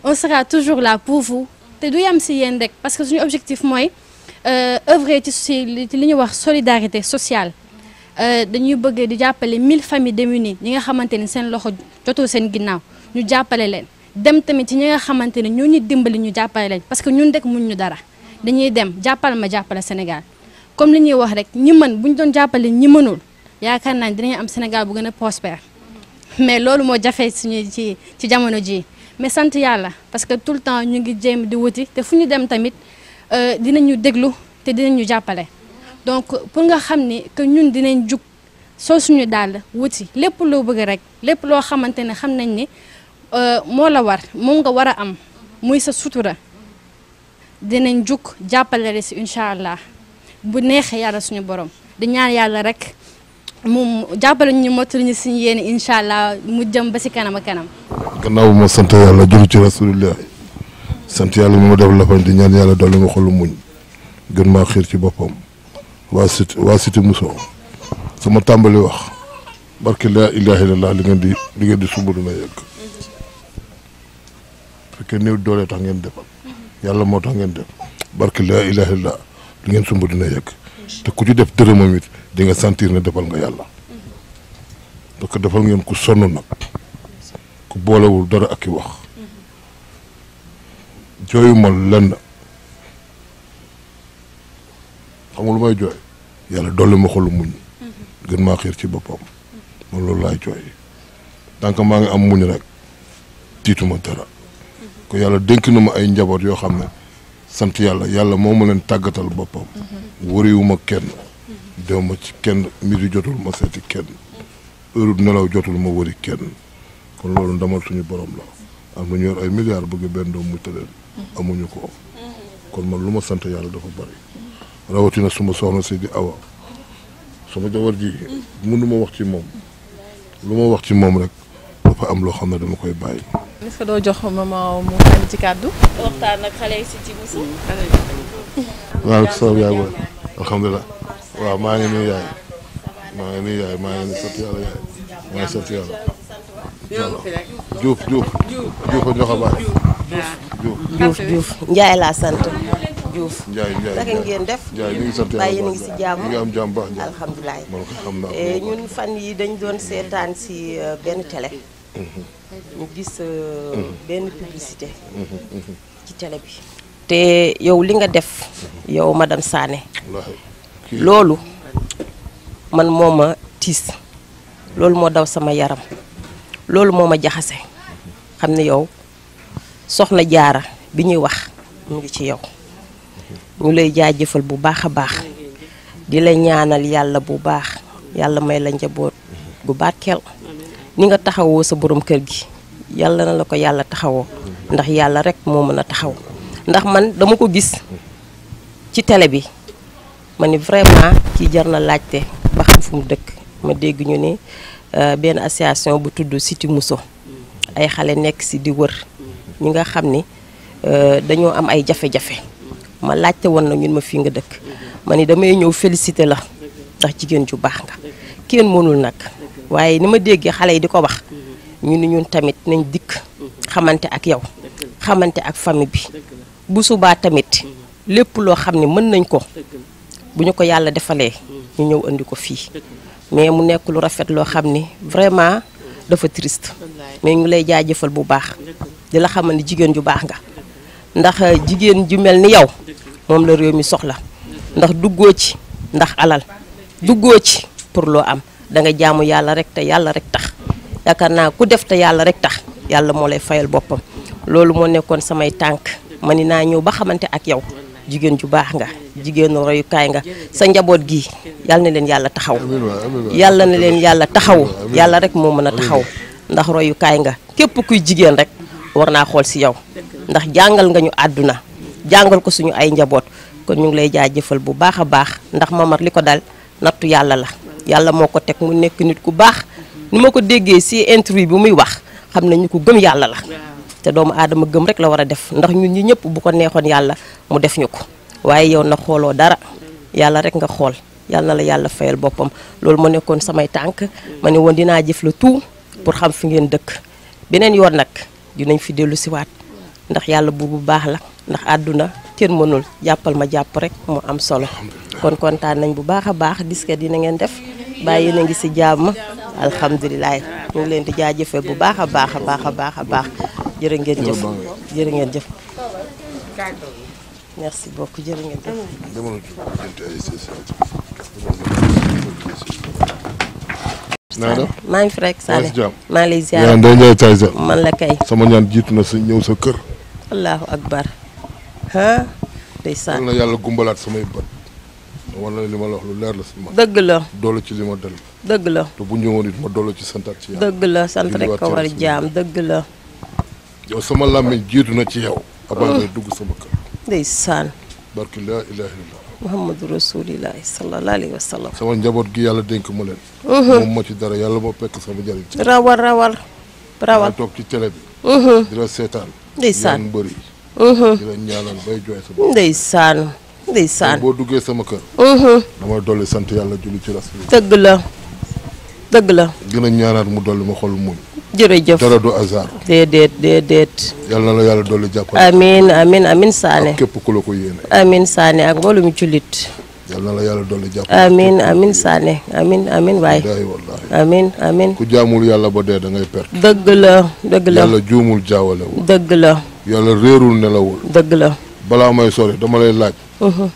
on sera toujours là pour vous te du yam si yéen rek parce que suñu objectif mooy œuvrer ci li ñuy wax solidarité sociale dañuy bëgg di jàppale 1000 familles démunies ñi nga xamante ni seen loxo jotul seen ginnaaw ñu jàppale leen dem tamit ci ñi nga xamante ne ñoo ñu dimbali ñu jàppale leen parce que ñun rek muñ ñu dara dañuy dem jàppal ma jàppale Sénégal comme li ñuy wax rek ñi mën bu ñu doon jàppale ñi mënul yaakaar naa ne dinañ am Sénégal bu gën a prospère mais loolu moo jafe suñu ci jamono ji mais sant yàlla parce que tout le temps ñu ngi jéem di wuti te fu ñu dem tamit dinañu déglu te dinañu jàppale donc pour nga xam ni que ñun dinañ jug soo suñu daal wuti lépp loo bëgg rek lépp loo xamante ne xam nañ ni moo la war moom nga war a am muy sa sutura dinañ jug jàppale la si incha allah bu neexee yàlla suñu borom di ñaan yàlla rek mu jàppale ñu mottali ñu suñu yéene incha allah mu jëm ba si kanam ak kanam. gannaaw ma sant yàlla julli ci rasulillah sant yàlla mi ma def la fan di ñaan yàlla dolli ma xolu muñ gën maa xiir ci boppam waa Cité Mousso sama tàmbali wax barke laa ilaaha illallah li ngeen di sumb dina yegg fekkee néew doole tax ngeen defal yàlla moo tax ngeen def barke laa ilaaha illallah li ngeen sumb dina yegg te ku ci def dërëmam it di nga sentir ne defal nga yàlla parce que defal ngeen ku sonn nag ku boolewul dara ak i wax jooyu ma lenn xam nga lu may jooy yàlla dolli ma xolu muñ gën maa xiir ci boppam man loolu laay jooy tant que maa ngi am muñ rek tiituma dara ko yàlla dénk na ma ay njaboot yoo xam ne sant yàlla moo ma leen tàggatal boppam wariwuma kenn dew ma ci kenn midi jotul ma seeti kenn heure nelaw jotul ma wari kenn kon loolu ndamal suñu borom la am na ñu yor ay milliards bëgg benn doom mu tëddeel amuñu ko kon man lu ma sant yàlla dafa bari rawatina suma soxna si di awa sama jabar ji mënu ma wax ci moom lu ma wax ci moom rek dafa am loo xam ne dama koy bàyyi. est-ce que doo jox maman mu xel ci kàddu. waxtaan ak xale yi Cité Mousso. waaw soob yaay booy alhamdulilah waaw maa ngi nuyu yaay maa ngi nuyu yaay maa ngi nuyu sant yàlla yaay maa ngi sant yàlla. Diouf a ñoo xam Diouf Ndiaye laa sant Diouf. Ndiaye naka ngeen def. Ndiaye ñu ngi sant yàlla bàyyi yéen a ngi si jàmm ñu ngi am jàmm baax. alhamdulilah man ko xam naa ñun fan yi dañ doon seetaan si benn télé. ñu gis benn publicité. ci télé bi. te yow li nga def yow madame Sané. loolu man moo ma tiis loolu moo daw sama yaram loolu moo ma jaxase xam ne yow soxna jaara bi ñuy wax mu ngi ci yow ñu lay jaajëfal bu baax a baax di la ñaanal yàlla bu baax yàlla may la njaboot gu barkeel ni nga taxawoo sa borom kër gi yàlla na la ko yàlla taxawoo ndax yàlla rek moo mën a taxaw ndax man dama ko gis ci télé bi ma ni vraiment kii jar na laajte ba xam fu mu dëkk ma dégg ñu ni benn association bu tudd Cité Mousso ay xale nekk si di wër ñi nga xam ni dañoo am ay jafe-jafe ma laajte woon na ñun ma fii nga dëkk ma ni damay ñëw féliciter la ndax jigéen ju baax nga kenn mënul nag waaye ni ma déggee xale yi di ko wax ñu ni ñun tamit nañ dikk xamante ak yow xamante ak famille bi bu subaa tamit lépp loo xam ne mën nañ ko bu ñu ko yàlla defalee ñu ñëw andi ko fii mais mu nekk lu rafet loo xam ni vraiment dafa triste mais ñu lay jaajëfal bu baax di la xamal ni jigéen ju baax nga ndax jigéen ju mel ni yow moom la réew mi soxla ndax duggoo ci ndax alal duggoo ci pour loo am da nga jaamu yàlla rek te yàlla rek tax yaakaar naa ku def te yàlla rek tax yàlla moo lay fayal boppam loolu moo nekkoon samay tànk ma ni naa ñëw ba xamante ak yow jigéen ju baax nga jigéenu royukaay nga sa njaboot gi yàlla na leen yàlla taxaw yàlla na leen yàlla taxaw yàlla rek moo mën a taxaw ndax royukaay nga képp kuy jigéen rek war naa xool si yow ndax jàngal nga ñu àdduna jàngal ko suñu ay njaboot kon ñu ngi lay jaajëfal bu baax a baax ndax Momar li ko dal nattu yàlla la yàlla moo ko teg mu nekk nit ku baax ni ma ko déggee si interview bi muy wax xam nañu ko gëm yàlla la te doomu aadama gëm rek la war a def ndax ñun ñi ñëpp bu ko neexoon yàlla mu def ñu ko waaye yow na xooloo dara yàlla rek nga xool yàlla na la yàlla fayal boppam loolu moo nekkoon samay tànk ma ne woon dinaa jëf la tout pour xam fi ngeen dëkk beneen yoon nag dinañ fi dellu siwaat ndax yàlla bu baax la ndax àdduna kenn mënul jàppal ma jàpp rek mu am solo kon kontaan nañ bu baax a baax disque dina ngeen def bàyyi na ngi si jàmm alhamdulilah ñu ngi leen di jaajëfal bu baax a baax a baax a baax a baax jërë ngeen jëf jërë ngeen jëf merci beaucoup jërë ngeen jëf. maa ngi fi rek Sane maa ngi lay ziar yaa Ndeye Ndiaye Tyson man la kay sama ñaan jiitu na sa ñëw sa kër. allahu akbar ah ndeysaan na yàlla gumbalaat samay bët wala li ma la wax lu leer la si man dëgg la doole ci li ma dal dëgg la te bu ñëwoon it ma doole ci santaat ci yàlla dëgg la sant rek ko war jaam dëgg la yow sama làmmiñ jiitu na ci yow avant ngay dugg sama kër ndeysaan barki laa ilaaha illallah muhammadu rasulillahi sallallahu alayhi wa sallam sama njaboot gi yàlla dénk ma leen moom ma ci dara yàlla moo fekk sama njëriñ ci rawal toog ci télé bi di la seetaan ndeysaan yaa mbëri di la ñaanal bay jooy sa bopp ndeysaan boo duggee sama kër damay dolli sant yàlla julli ci rasul dëgg la gën a ñaanaat mu dolli ma xol muñ jërëjëf dara du hasard déedéet yàlla na la yàlla dolli jàppale amiin Sané ak képp ku la ko yéene amiin Sané ak mbooloo mu jullit yàlla na la yàlla dolli jàppale amiin Sané amiin waay amiin ku jaamul yàlla ba dee da ngay perte dëgg la yàlla juumul jaawalewul dëgg la yàlla réerul nelawul dëgg la balaa may sori dama lay laaj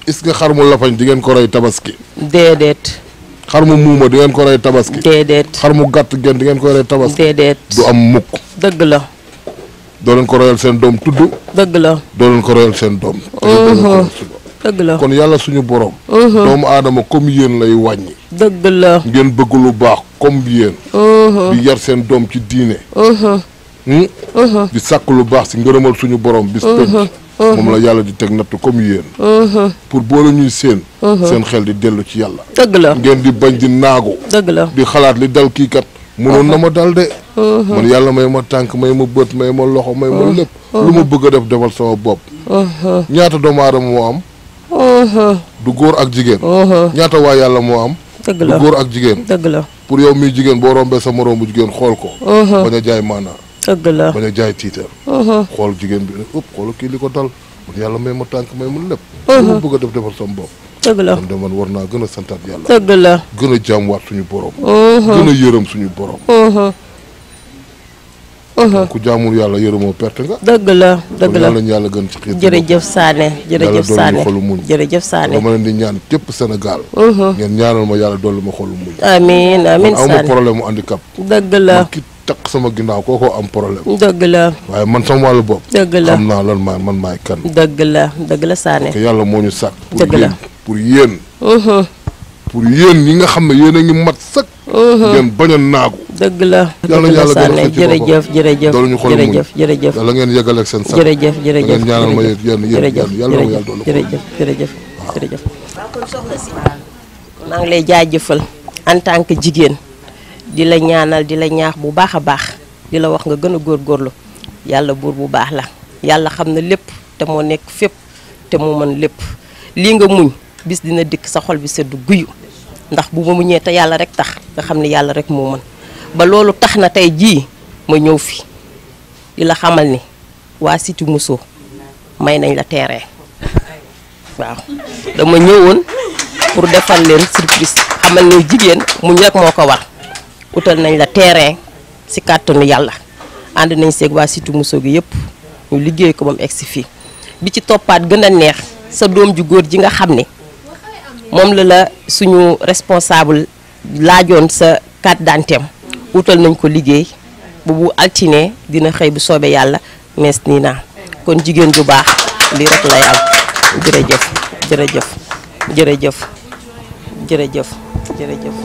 est-ce que xar mu lafañ di ngeen ko rey tabaski déedéet xar mu muuma di ngeen ko rey tabaski déedéet xar mu gàtt gen di ngeen ko rey tabaski déedéet du am mukk dëgg la doo leen ko royal seen doom tudd dëgg la doo leen ko royal seen doom dëgg la kon yàlla suñu borom doomu aadama comme yéen lay wàññi dëgg la ngeen bëgg lu baax comme yéen di yar seen doom ci diine di sàkk lu baax si ngërëmal suñu borom bis penc moom la yàlla di teg nattu comme yéen pour boole ñuy seen xel di dellu ci yàlla dëgg la ngeen di bañ di naagu dëgg la di xalaat li dal kii kat mënoon na ma dal de man yàlla may ma tànk may ma bët may ma loxo may ma lépp lu ma bëgg a def defal sama bopp ñaata doomu aadama moo am du góor ak jigéen ñaata waa yàlla moo am dëgg du la góor ak jigéen dëgg la pour yow miy jigéen boo rombee sa moroom bu jigéen xool ko bañ a jaay maanaa dëgg la bañ a jaay tiitar xool jigéen bi ne ëpp xool kii li ko dal man yàlla may ma tànk may ma lépp lu ma bëgg a def defal sama bopp dëgg la kon de man war naa gën a santaat yàlla dëgg la gën a jaamuwaat suñu borom gën a yërëm suñu borom ku jaamul yàlla yërëmoo perte nga dëgg la yàlla ñu yàlla gën ci xiir jërëjëf Sané jërëjëf Sané xolu muñ jërëjëf Sané dama leen di ñaan képp Sénégal ngeen ñaanal ma yàlla dolli ma xolu muñ amiin man Sané amuma problème mu handicap dëgg la ki takk sama ginnaaw kookoo am problème dëgg la waaye man sama wàllu bopp dëgg la xam naa lan maay man maay kan dëgg la Sané que yàlla moo ñu sàkk dëgg la pour yéen ñi nga xam ne yéen a ngi mat sëkk ngeen bañ a naagu dëgg la yàlla yàlla Sané jërëjëf doolu ñu xol muñ jërëjëf yàlla ngeen yeggaleeg seen sax jërëjëf ngeen ñaanal ma yéen jërëjëf yàlla ma yàlla doolu jërëjëf kon soxna si maa ngi lay jaajëfal en tant que jigéen di la ñaanal di la ñaax bu baax a baax di la wax nga gën a góorgóorlu yàlla buur bu baax la yàlla xam na lépp te moo nekk fépp te moo mën lépp lii nga muñ bis dina dikk sa xol bi sedd guyu ndax bu ma muñee te yàlla rek tax nga xam ne yàlla rek moo mën ba loolu tax na tey jii ma ñëw fi di la xamal ni waa Cité Mousso may nañ la terrain waaw dama ñëwoon pour defal leen surprise xamal ne jigéen muñ rek moo ko war utal nañ la terrain si kàttanu yàlla ànd nañ seeg waa Cité Mousso gi yëpp ñu liggéey ko ba mu egsi fii bi ci toppaat gën a neex sa doom ju góor ji nga xam ne moom la suñu responsable laajoon sa carte d'identité utal nañ ko liggéey bu altine dina xëy bu soobee yàlla mees nii naa kon jigéen ju baax lii rek lay am jërëjëf jërëjëf jërëjëf jërëjëf jërëjëf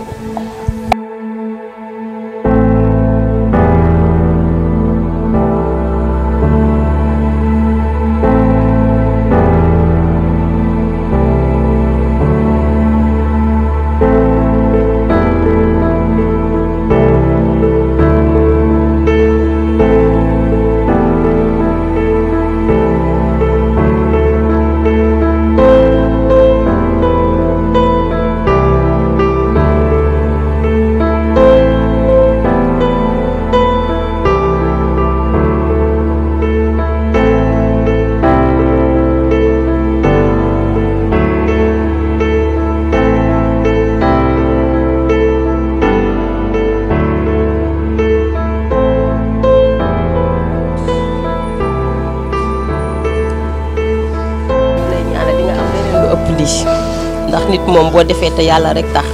ndax nit moom boo defee te yàlla rek tax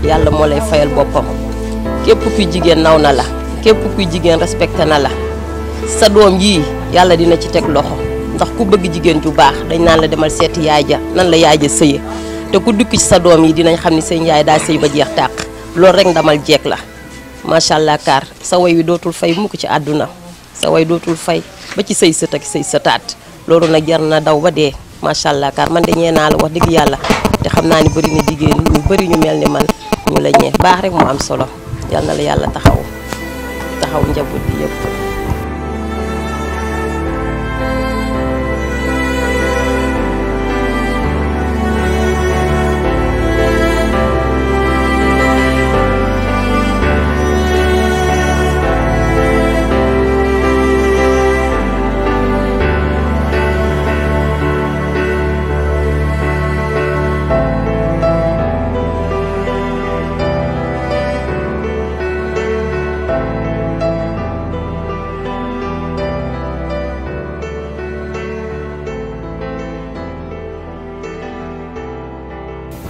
yàlla moo lay fayal boppam képp kuy jigéen naw na la képp kuy jigéen respecté na la sa doom yii yàlla dina ci teg loxo ndax ku bëgg jigéen ju baax dañ naan la demal seeti yaay ja nan la yaay ja sëye te ku dukk ci sa doom yi dinañ xam ni seen yaay daa sëy ba jeex tàq loolu rek ndamal jeeg la macha allah kaar sa way wi dootul fay mukk ci àdduna sa way dootul fay ba ci sëy sët ak sëy sëtaat loolu nag jar na daw ba dee macha allah kaar man de ñee naa la wax dëgg yàlla te xam naa ni bëri na jigéen ñu bëri ñu mel ni man ñu la ñee baax rek moo am solo yal na la yàlla taxaw njaboot bi yëpp.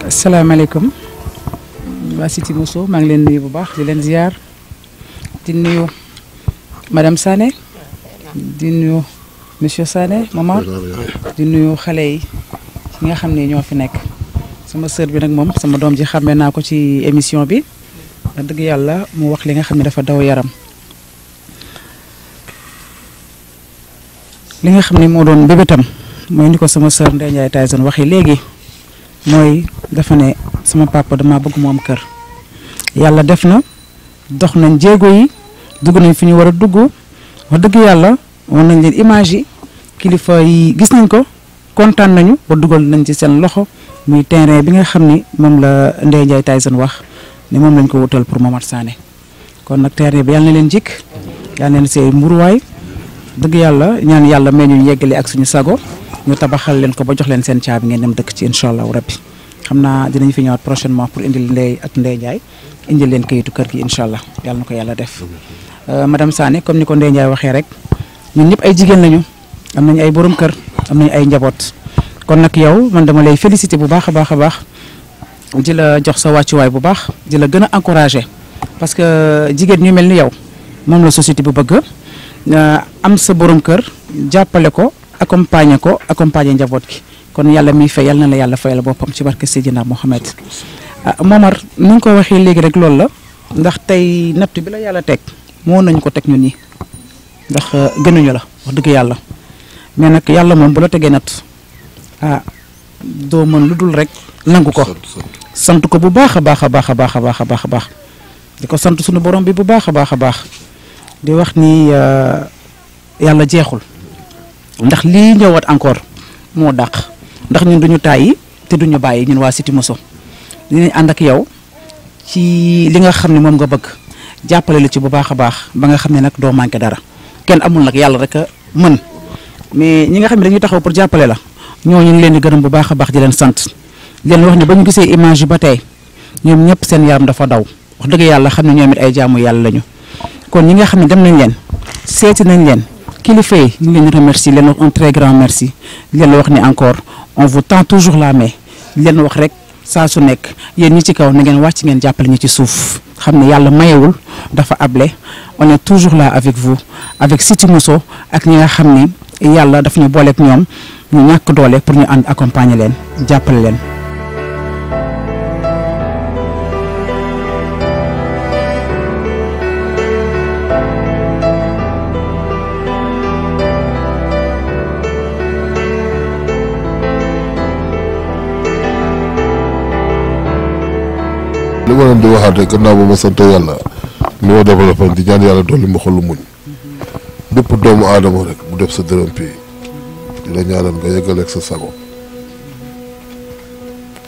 asalaamaaleykum waa Cité Mousso maa ngi leen nuyu bu baax di leen ziar di nuyu madame Sané di nuyu monsieur Sané Momar di nuyu xale yi nga xam ne ñoo fi nekk sama sœur bi nag moom sama doom ji xàmmee naa ko ci émission bi wax dëgg yàlla mu wax li nga xam ne dafa daw yaram li nga xam ne moo doon bébétam mooy ni ko sama sœur Ndeye Ndiaye Tyson waxee léegi mooy dafa ne sama papa dama bëgg mu am kër yàlla def na dox nañ jéego yi dugg nañ fi ñu war a dugg wax dëgg yàlla wan nañ leen image yi kilifa yi gis nañ ko kontaan nañu ba dugal nañ ci seen loxo muy terrain bi nga xam ni moom la Ndeye Ndiaye Tyson wax ne moom lañ ko wutal pour Momar Sané kon nag terrain bi yàlla na leen jikk yàlla na leen see mburuwaay dëgg yàlla ñaan yàlla may ñu yeggale ak suñu sago ñu tabaxal leen ko ba jox leen seen caabi ngeen dem dëkk ci incha allahu rabbi xam naa dinañ fi ñëwaat prochainement pour indil Ndeye ak Ndeye Ndiaye indil leen kayitu kër gi incha allah yàlla na ko yàlla def. madame Sané comme ni ko Ndeye Ndiaye waxee rek ñun ñëpp ay jigéen lañu am nañu ay borom kër am nañu ay njaboot kon nag yow man dama lay féliciter bu baax a baax a baax di la jox sa wàccuwaay bu baax di la gën a encourager parce que jigéen ñu mel ni yow moom la société bu bëgg am sa borom kër jàppale ko. accompagner njaboot gi kon yàlla miy fay yàlla na la yàlla fayal boppam ci barke Seydina Mohamed Momar ni nga ko waxee léegi rek loolu la ndax tey natt bi la yàlla teg moo nañu ko teg ñun ñi ndax gënuñu la wax dëgg yàlla mais nag yàlla moom bu la tegee natt doo mën lu dul rek nangu ko sant ko bu baax a baax a baax a baax a baax a baax a baax di ko sant suñu borom bi bu baax a baax a baax di wax ni yàlla jeexul ndax lii ñëwaat encore moo dàq ndax ñun duñu tàyyi te duñu bàyyi ñun waa Cité Mousso dinañ ànd ak yow ci li nga xam ne moom nga bëgg jàppale la ci bu baax a baax ba nga xam ne nag doo manqué dara kenn amul nag yàlla rek a mën mais ñi nga xam ne dañuy taxaw pour jàppale la ñooñu ngi leen di gërëm bu baax a baax di leen sant di leen wax ne ba ñu gisee image yi ba tey ñoom ñëpp seen yaram dafa daw wax dëgg yàlla xam ne ñoom it ay jaamu yàlla lañu kon ñi nga xam ne dem nañ leen seeti nañ leen kilifa yi ñu ngi leen di remercier leen wax un très grand merci di leen wax ni encore on vous tend toujours la main di leen wax rek saa su nekk yéen ñi ci kaw na ngeen wàcc ngeen jàppale ñi ci suuf xam ne yàlla mayewul dafa able on est toujours là avec vous avec Cité Mousso ak ñi nga xam ni yàlla dafa ñu booleeg ñoom ñu ñàkk doole pour ñu ànd accompagner leen jàppale leen. li ma leen di waxaat rek gannaaw ba ma sant yàlla li ma développé di ñaan yàlla dolli ma xolu muñ bépp doomu aadama rek bu def sa dërëm pii di la ñaanal nga yeggaleeg sa sago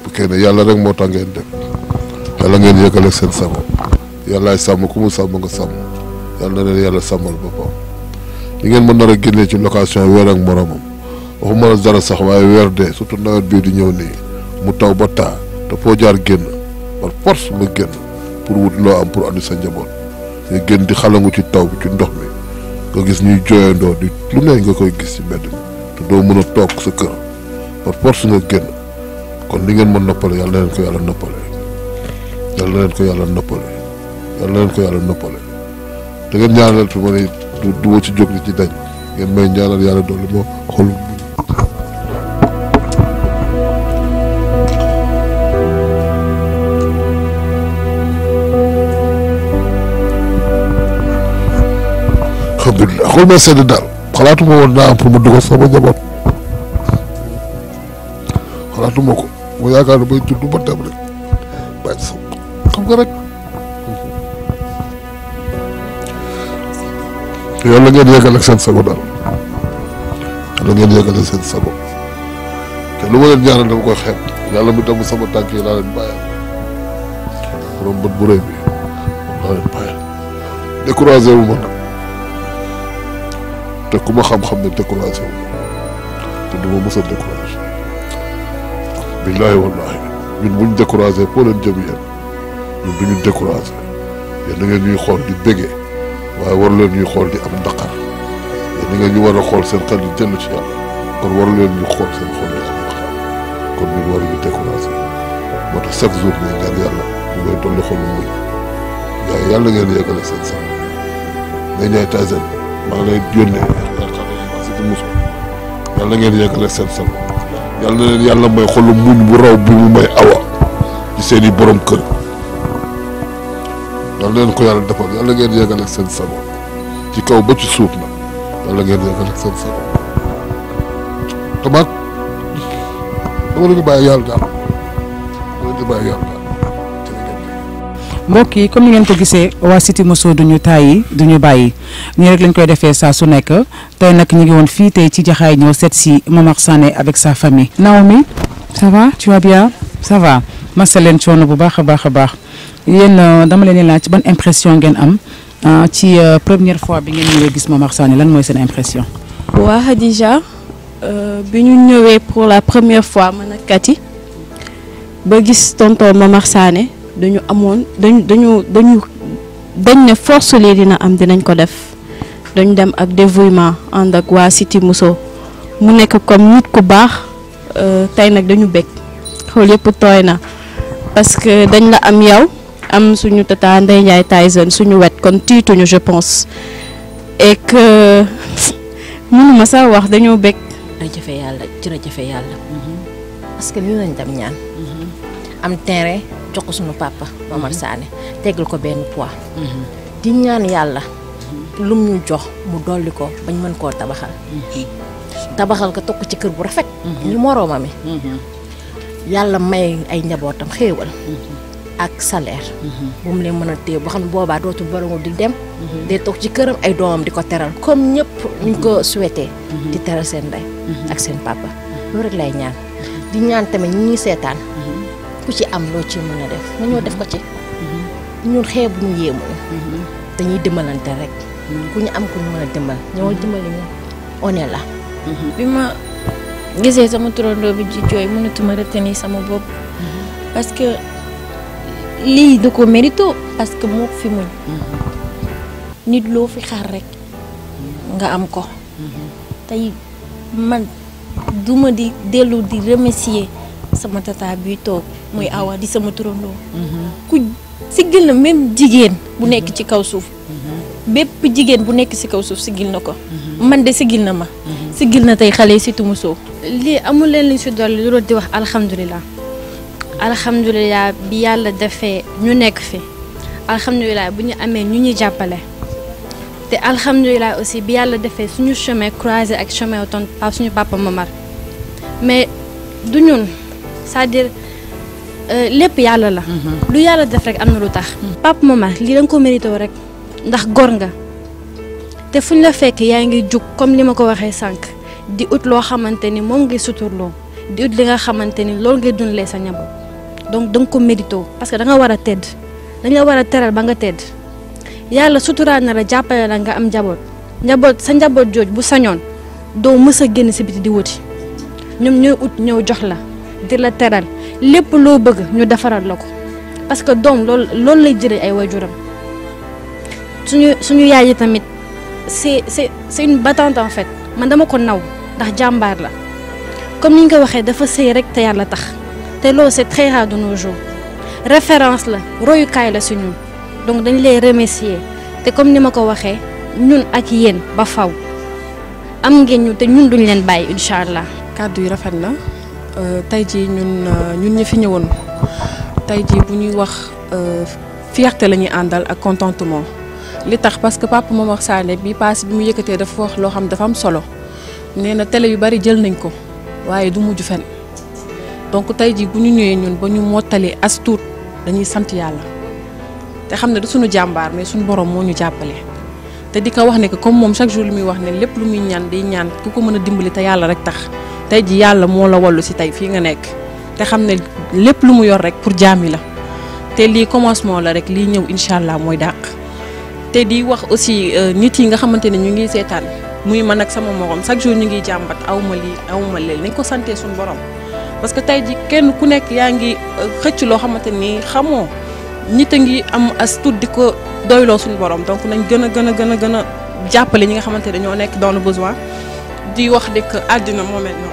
bu kenn yàlla rek moo tax ngeen def yàlla ngeen yeggaleeg seen sago yàllaay sàmm ku mu sàmm nga sàmm yàlla na leen yàlla sàmmal boppam li ngeen mën nar a génnee ci location weer ak moromam waxuma la dara sax waaye weer dee surtout nawet bii di ñëw nii mu taw ba taa te foo jaar génn par force nga génn pour wut loo am pour andi sa njaboot nga génn di xalangu ci taw bi ci ndox mi nga gis ñuy jooyandoo di lu ne nga koy gis ci mbedd mi te doo mën a toog sa kër par force nga génn kon li ngeen mën noppale yàlla na leen ko yàlla noppale yàlla na leen ko yàlla noppale yàlla na leen ko yàlla noppale te ngeen ñaanal fi ma ne du ma ci jóg li ci dañ ngeen may ñaanal yàlla dolli ma xol alhamdulilah xool ma sedd daal xalaatuma woon naa am pour ma dugal sama njaboot xalaatuma ko ma yaakaar ne bay tudd ba dem rek bàyyi sa xam nga rek yàlla ngeen yeggal ak seen sago daal yàlla ngeen yeggal ak seen sago te lu ma leen ñaanal dama koy xeeb yàlla mi dem sama tànk yi laa leen bàyyal borom bët bu rëy bi laa leen bàyyal découragé wu ma nag te ku ma xam-xam ne découragé wu te du ma mës a découragé billaahi wallaahi ñun buñ découragé foo leen jëm yéen ñun duñu découragé yéen da ngeen ñuy xool di bégee waaye war leen ñuy xool di am naqar yéen da ngeen ñu war a xool seen xel di jënd ci yàlla kon war leen ñu xool seen xol di am naqar kon ñun war ñu découragé moo tax chaque jour ne ñaan yàlla ñu may dolli xolu muñ waaye yàlla ngeen yeggale seen sax ngay ñaay Tyson maa ngi lay yónnee Cité Mousso yàlla ngeen yeggale seen sago yàlla na leen yàlla may xolu muñ bu raw bi mu may awa ci seen i borom kër yàlla na leen ko yàlla defal yàlla ngeen yeggale seen sago ci kaw ba ci suuf nag yàlla ngeen yeggale seen sago tamaak dama leen di bàyyi yàlla daal dama leen di bàyyi yàlla daal. mbokk yi comme ni ngeen ko gisee waa Cité Mousso duñu tàyyi duñu bàyyi nii rek lañ koy defee saa su nekk tey nag ñu ngi woon fii tey ci Jaxaay ñëw seet si Momar Sané avec sa famille. Naomi ça va tu vas bien ça va masa leen coono bu baax a baax a baax yéen dama leen di laaj ci ban impression ngeen am ci première fois bi ngeen ñëwee gis Momar Sané lan mooy seen impression. waa Khadija bi ñu ñëwee pour la première fois man ak Kati ba gis tonton Momar Sané dañu amoon dañ ne force lii dina am dinañ ko def dañu dem ak dévouement ànd ak waa Cité Mousso mu nekk comme nit ku baax tey nag dañu bëgg xool yëpp tooy na parce que dañ la am yow am suñu tata Ndeye Ndiaye Tyson suñu wet kon tiituñu je pense et que mënuma sax wax dañoo bëgg. jërëjëf yàlla parce que lii lañ dem ñaan am terrain jox ko suñu papa Momar Sané tegal ko benn poids di ñaan yàlla lum ñu jox mu dolli ko bañ mën koo tabaxal ko tokk ci kër bu rafet li moroomam mi yàlla may ay njabootam xéewal ak salaire bu mu leen mën a téye boo xam ne boobaa dootul borom di dem day toog ci këram ay doomam di ko teral comme ñëpp ñu ko souhaité di teral seen ndey ak seen papa loolu rek lay ñaan di ñaan tamit ñi ñuy seetaan ku ci am loo ci mën a def nga ñoo def ko ci ñun xeebu ñu yéemuñu dañuy dimbalante rek ku ñu am ku ñu mën a dimbal ñëwal dimbali ñu on est là bi ma gisee sama turandoo bi di jooy mënatuma retenir sama bopp parce que lii da ko mérito parce que moo fi muñ nit loo fi xaar rek nga am ko tey man duma di dellu di remercier sama tata bi toog muy Awa di sama turandoo ku siggil na même jigéen bu nekk ci kaw suuf bépp jigéen bu nekk ci kaw suuf siggil na ko man de siggil na ma siggil na tey xale yi Cité Mousso lii amul leen li si dolli lu di wax alhamdulilah alhamdulilah bi yàlla defee ñu nekk fi alhamdulilah bu ñu amee ñu ñuy jàppale te alhamdulilah aussi bi yàlla defee suñu chemin croisé ak chemin auton suñu papa Momar mais du ñun c'est-à-dire lépp yàlla la lu yàlla def rek am na lu tax papa Momar lii danga ko mérité rek ndax gor nga te fuñ la fekk yaa ngi jug comme li ma ko waxee sànq di ut loo xamante ni moom ngay suturloo di ut li nga xamante ni loolu ngay dundalee sa njaboot donc da nga ko mérité parce que da nga war a tedd dañ la war a teral ba nga tedd yàlla suturaal na la jàppale la nga am njaboot sa njaboot jooj bu sañoon doo mës a génn si biti di wuti ñoom ñooy ut ñëw jox la di la teral lépp loo bëgg ñu defaral la ko parce que doom loolu lay jëlee ay waajuram suñu yaay yi tamit c'est une battante en fait man dama ko naw ndax jàmbaar la comme ni ñu ko waxee dafa sëy rek te yàlla tax te loolu c'est très rare de nos jours référence la royukaay la si ñun donc dañ lay remercier te comme ni ma ko waxee ñun ak yéen ba faw am ngeen ñu te ñun duñ leen bàyyi incha allah. kàddu yi rafet na tey jii ñun ñi fi ñëwoon tey jii bu ñuy wax fierté la ñuy àndal ak contentement li tax parce que papa Momar Sané bi paase bi mu yëkkatee dafa wax loo xam dafa am solo nee na télé yu bari jël nañ ko waaye du mujj fen donc tey jii bu ñu ñëwee ñun ba ñu mottali as tuut dañuy sant yàlla te xam ne du suñu jàmbaar mais suñu borom moo ñu jàppale te di ko wax ne que comme moom chaque jour lu muy wax ne lépp lu muy ñaan day ñaan ku ko mën a dimbali te yàlla rek tax tey jii yàlla moo la wallu si tey fii nga nekk te xam ne lépp lu mu yor rek pour jaami la te lii commencement la rek lii ñëw incha allah mooy dàq te di wax aussi nit yi nga xamante ne ñu ngi seetaan muy man ak sama morom chaque jour ñu ngi jàmbat awma lii awma leel nañ ko sante suñu borom parce que tey ji kenn ku nekk yaa ngi xëcc loo xamante ni xamoo nit a ngi am as tuut di ko doyloo suñu borom donc nañ gën a jàppale ñi nga xamante ne ñoo nekk dans le besoin di wax de que àddina moo mel noonu.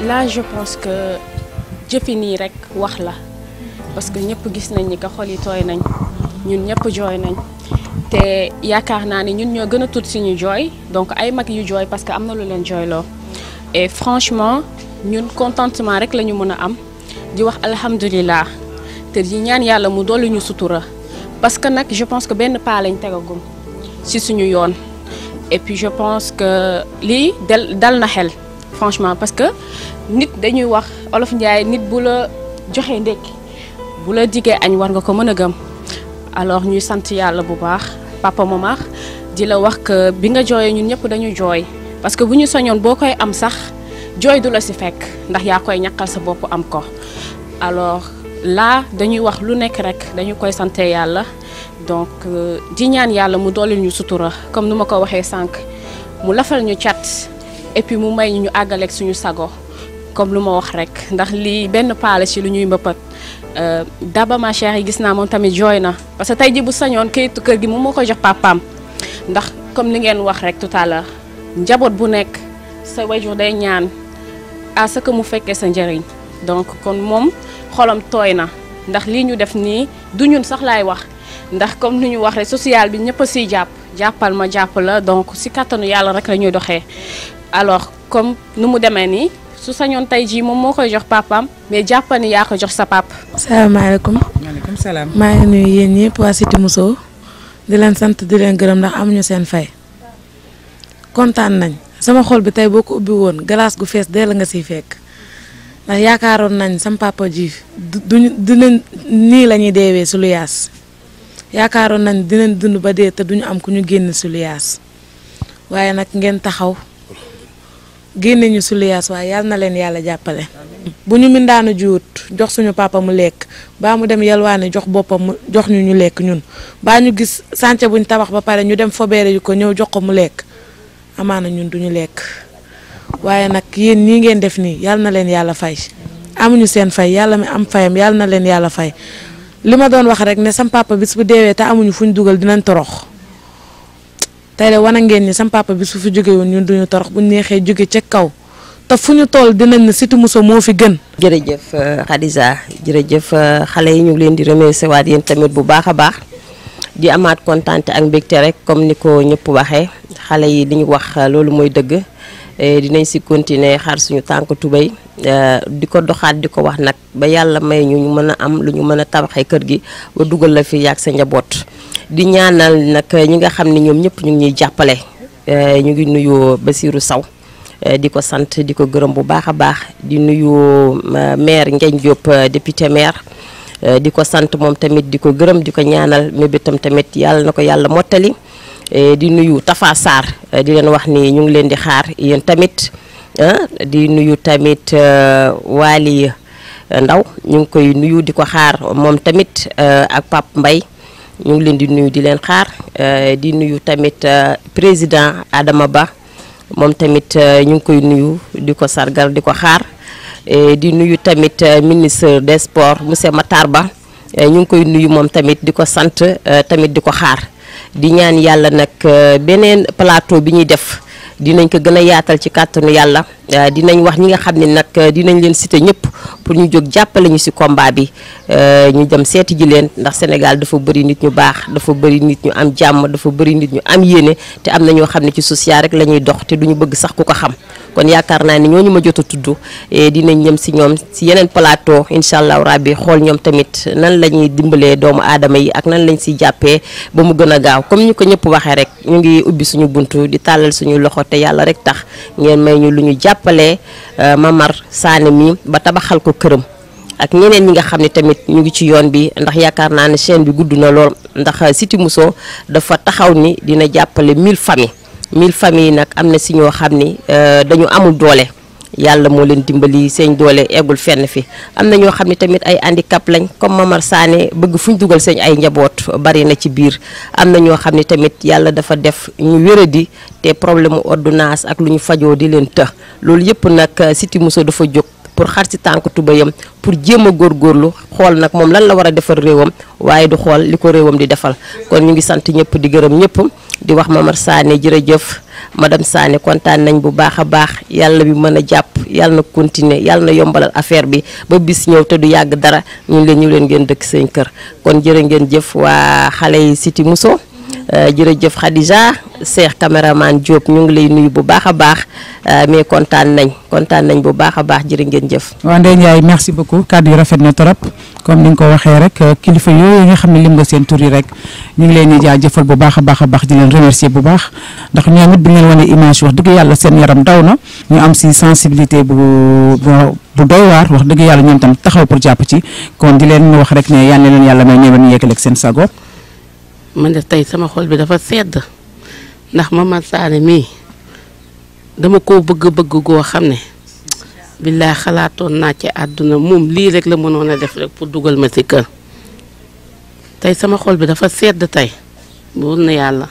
Là je pense que jëfi nii rek wax la parce que ñëpp gis nañ ni que xol yi tooy nañ ñun ñëpp jooy nañ te yaakaar naa ni ñun ñoo gën a tuut suñu jooy donc ay mag yu jooy parce que am na lu leen jooyloo et franchement ñun contentement rek la ñu mën a am di wax alhamdulilah te di ñaan yàlla mu dolli ñu sutura parce que nag je pense que benn pas lañ tegagum ci suñu yoon et puis je pense que lii dal na xel franchement parce que nit dañuy wax olof Njaay nit bu la joxee ndekki bu la diggee añ war nga ko mën a gëm alors ñuy sant yàlla bu baax papa Momar di la wax que bi nga jooyee ñun ñëpp dañu jooy parce que bu ñu soñoon boo koy am sax jooy du la ci fekk ndax yaa koy ñaqal sa bopp am ko alors là dañuy wax lu nekk rek dañu koy sante yàlla donc di ñaan yàlla mu dolli ñu sutura comme nu ma ko waxee sànq mu lafal ñu cat et puis mu may ñu àggaleeg suñu sago comme lu ma wax rek ndax lii benn paala ci lu ñuy mbëppat Daba ma chère yi gis naa moom tamit jooy na parce que tey ji bu sañoon kayitu kër gi moom moo ko jox papaam ndax comme li ngeen wax rek tout à l'heure njaboot bu nekk sa wayjur day ñaan à ce que mu fekkee sa njëriñ donc kon moom xolam tooy na ndax lii ñu def nii du ñun sax laay wax ndax comme ni ñu wax rek social bi ñëpp a siy jàpp jàppal ma jàpp la donc si kattanu yàlla rek la ñuy doxee alors comme nu mu demee nii su sañoon tey jii moom moo koy jox papaam mais jàppal ni yaa ko jox sa pap. salaamaaleykum. maaleykum salaam. maa ngi nuyu yéen ñëpp waa Cité Mousso di leen sant di leen gërëm ndax amuñu seen fay kontaan nañ sama xol bi tey boo ko ubbi woon glace gu fees dell nga siy fekk ndax yaakaaroon nañ sama papa ji dinañ nii la ñuy deewee su lu yaas yaakaaroon nañ dinañ dund ba dee te duñu am ku ñu génn su lu yaas waaye nag ngeen taxaw génne ñu su lu yaas waaye yal na leen yàlla jàppale. bu ñu mindaanu jiwut jox suñu papa mu lekk baa mu dem yalwaane jox boppam mu jox ñu lekk ñun baa ñu gis sànce buñ tabax ba pare ñu dem fobeere yu ko ñëw jox ko mu lekk amaana ñun duñu lekk waaye nag yéen nii ngeen def nii yal na leen yàlla fay amuñu seen fay yàlla mi am fayam yal na leen yàlla fay li ma doon wax rek ne sam papa bis bu deewee te amuñu fuñ dugal dinañ torox tey de wana ngeen ni sam papa bis bu fi jóge woon ñun duñu torox buñ neexee jóge ca kaw te fu ñu toll dinañ ne Cité Mousso moo fi gën. jërëjëf Khadija jërëjëf xale yi ñu ngi leen di remercier waat yéen tamit bu baax a baax di amaat kontaante ak mbégte rek comme ni ko ñëpp waxee xale yi li ñu wax loolu mooy dëgg dinañ si continuer xaar suñu tànk tubéy di ko doxaat di ko wax nag ba yàlla may ñu mën a am lu ñu mën a tabaxee kër gi ba dugal la fi yàgg sa njaboot di ñaanal nag ñi nga xam ne ñoom ñëpp ñu ngi ñuy jàppale ñu ngi nuyu Basirou Sow di ko sant di ko gërëm bu baax a baax di nuyu maire Ndiagne Diop député maire di ko sant moom tamit di ko gërëm di ko ñaanal mébétam tamit yàlla na ko yàlla mottali di nuyu Tafa Sarr di leen wax ni ñu ngi leen di xaar yéen tamit di nuyu tamit Waly Ndaw ñu ngi koy nuyu di ko xaar moom tamit ak Pape Mbaye ñu ngi leen di nuyu di leen xaar di nuyu tamit président Adama Ba moom tamit ñu ngi koy nuyu di ko sargal di ko xaar di nuyu tamit ministre des sports monsieur Matar Ba ñu ngi koy nuyu moom tamit di ko sant tamit di ko xaar di ñaan yàlla nag beneen plateau bi ñuy def dinañ ko gën a yaatal ci kàttanu yàlla dinañ wax ñi nga xam ne nag dinañ leen citer ñëpp pour ñu jóg jàppale ñu ci combat bi ñu dem seeti ji leen ndax Sénégal dafa bëri nit ñu baax dafa bëri nit ñu am jàmm dafa bëri nit ñu am yéene te am na ñoo xam ne ci social rek la ñuy dox te duñu bëgg sax ku ko xam kon yaakaar naa ni ñooñu ma jot a tudd dinañ ñëm ci ñoom ci yeneen plateau incha allah rabbi xool ñoom tamit nan la ñuy dimbalee doomu aadama yi ak nan lañ ciy jàppee ba mu gën a gaaw comme ñu ko ñëpp waxee rek ñu ngi ubbi suñu buntu di tàllal suñu loxo te yàlla rek tax ngeen may ñu lu ñu jàppalee Mamar Sané mi ba tabaxal ko këram ak ñeneen ñi nga xam ne tamit ñu ngi ci yoon bi ndax yaakaar naa ne chaîne bi gudd na lool ndax Cité Mousso dafa taxaw ni dina jàppale 1000 familles 1000 familles nag am na si ñoo xam ni dañu amul doole yàlla moo leen dimbali seen doole eggul fenn fi am na ñoo xam ne tamit ay handicap lañ comme Mamar Sané bëgg fu ñu dugal seen ay njaboot bari na ci biir am na ñoo xam ne tamit yàlla dafa def ñu wéradi te problème ordonnance ak lu ñu fajoo di leen të loolu yëpp nag Cité Mousso dafa jóg pour xar ci tànk tubayam pour jéem a góorgóorlu xool nag moom lan la war a defal réewam waaye du xool li ko réewam di defal kon ñu ngi sant ñëpp di gërëm ñëpp di wax Mamar Sané jërëjëf madame Sané kontaan nañ bu baax a baax yàlla bi mën a jàpp yàlla na continuer yàlla na yombalal affaire bi ba bis ñëw te du yàgg dara ñu leen ngeen dëkk seen kër kon jërë ngeen jëf waa xale yi Cité Mousso jërëjëf Khadija Cheikh caméraman Diop ñu ngi lay nuyu bu baax a baax mais kontaan nañ bu baax a baax jërë ngeen jëf. waaw Ndeye Ndiaye merci beaucoup kàddu yi rafet na trop comme ni nga ko waxee rek kilifa yooyu nga xam ne lim nga seen tur yi rek ñu ngi leen di jaajëfal bu baax a baax di leen remercier bu baax ndax ñoom it bu ngeen wane image wax dëgg yàlla seen yaram daw na ñu am si sensibilité bu doy waar wax dëgg yàlla ñoom tam taxaw pour jàpp ci kon di leen wax rek ne yàlla leen yàlla may ñëw ñu yeggaleeg seen sago. man de tey sama xol bi dafa sedd ndax Mamar Sané mii dama koo bëgg goo xam ne billaay xalaatoon naa ci àdduna moom lii rek la mënoon a def rek pour dugal ma ci kër tey sama xol bi dafa sedd tey wóor na yàlla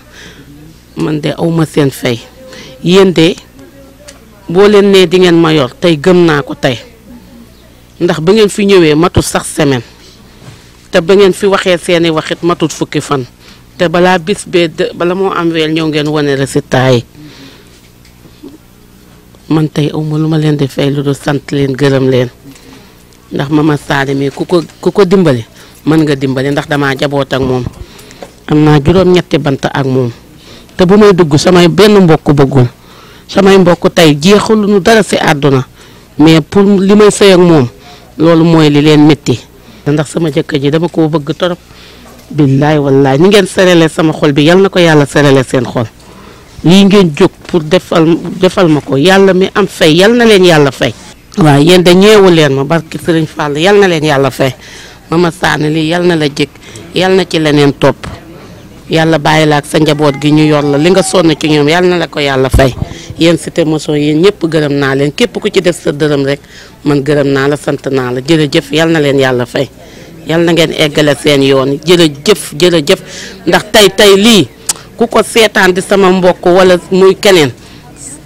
man de awma seen fay yéen de boo leen nee di ngeen ma yor tey gëm naa ko tey ndax ba ngeen fi ñëwee matut sax semaine te ba ngeen fi waxee seeni waxit matut fukki fan te balaa bis bee bala moo am weel ñëw ngeen wane résultat yi man tey awma lu ma leen di fay lu dul sant leen gërëm leen ndax Mamar Sané mi ku ko dimbali mën nga dimbali ndax damaa jaboot ak moom am naa juróom-ñetti bant ak moom te bu may dugg samay benn mbokk bëggul samay mbokk tey jeexaluñu dara si àdduna mais pour li may sëy ak moom loolu mooy li leen métti ndax sama jëkkër ji dama koo bëgg torop billaay wallaay ni ngeen serele sama xol bi yal na ko yàlla serele seen xol lii ngeen jóg pour defal ma ko yàlla mi am fay yal na leen yàlla fay waaw yéen de ñeewu leen ma barki Sëriñ Fall yal na leen yàlla fay Mama Sané lii yal na la jëkk yal na ci leneen topp yàlla bàyyi la ak sa njaboot gi ñu yor la li nga sonn ci ñoom yal na la ko yàlla fay yéen Cité Mousso yéen ñëpp gërëm naa leen képp ku ci def sa dërëm rek man gërëm naa la sant naa la jërëjëf yal na leen yàlla fay yal na ngeen eggale seen yoon jërëjëf jërëjëf ndax tey lii ku ko seetaan di sama mbokk wala muy keneen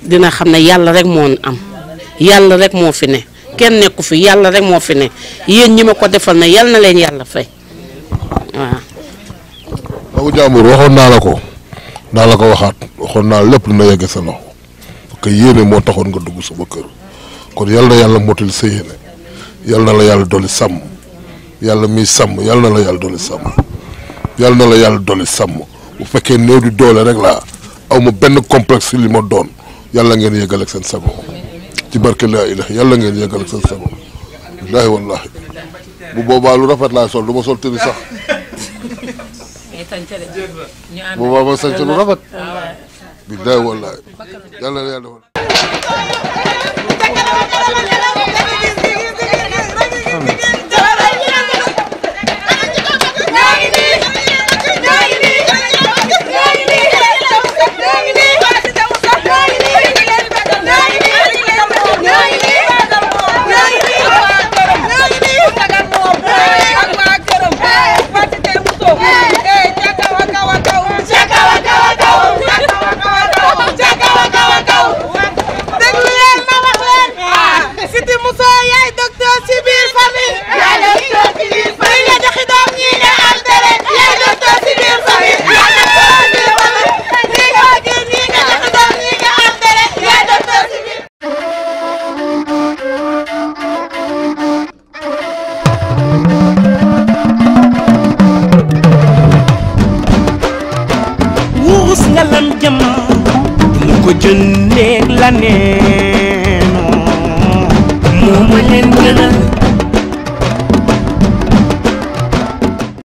dina xam ne yàlla rek moo am yàlla rek moo fi ne kenn nekku fi yàlla rek moo fi ne yéen ñi ma ko defal na yal na leen yàlla fay waaw. Abu Jàmbur waxoon naa la ko waxaat waxoon naa lépp dina yegg sa loxo parce que yéene moo taxoon nga dugg sama kër kon yal na yàlla mottali sa yéene yal na la yàlla dolli sàmm yàlla miy sàmm yal na la yàlla dolli sàmm yal na la yàlla dolli sàmm bu fekkee néew di doole rek laa aw ma benn complexe li ma doon yàlla ngeen yeggal ak seen sago ci barke laa ilaha yàlla ngeen yeggal ak seen sago wallaahi wallaahi bu boobaa lu rafet laa sol du ma sol tëri sax bu boobaa ma sañse lu rafet billaahi wallaahi yàlla na yàlla jëndeeg la neeno moo ma leen gënal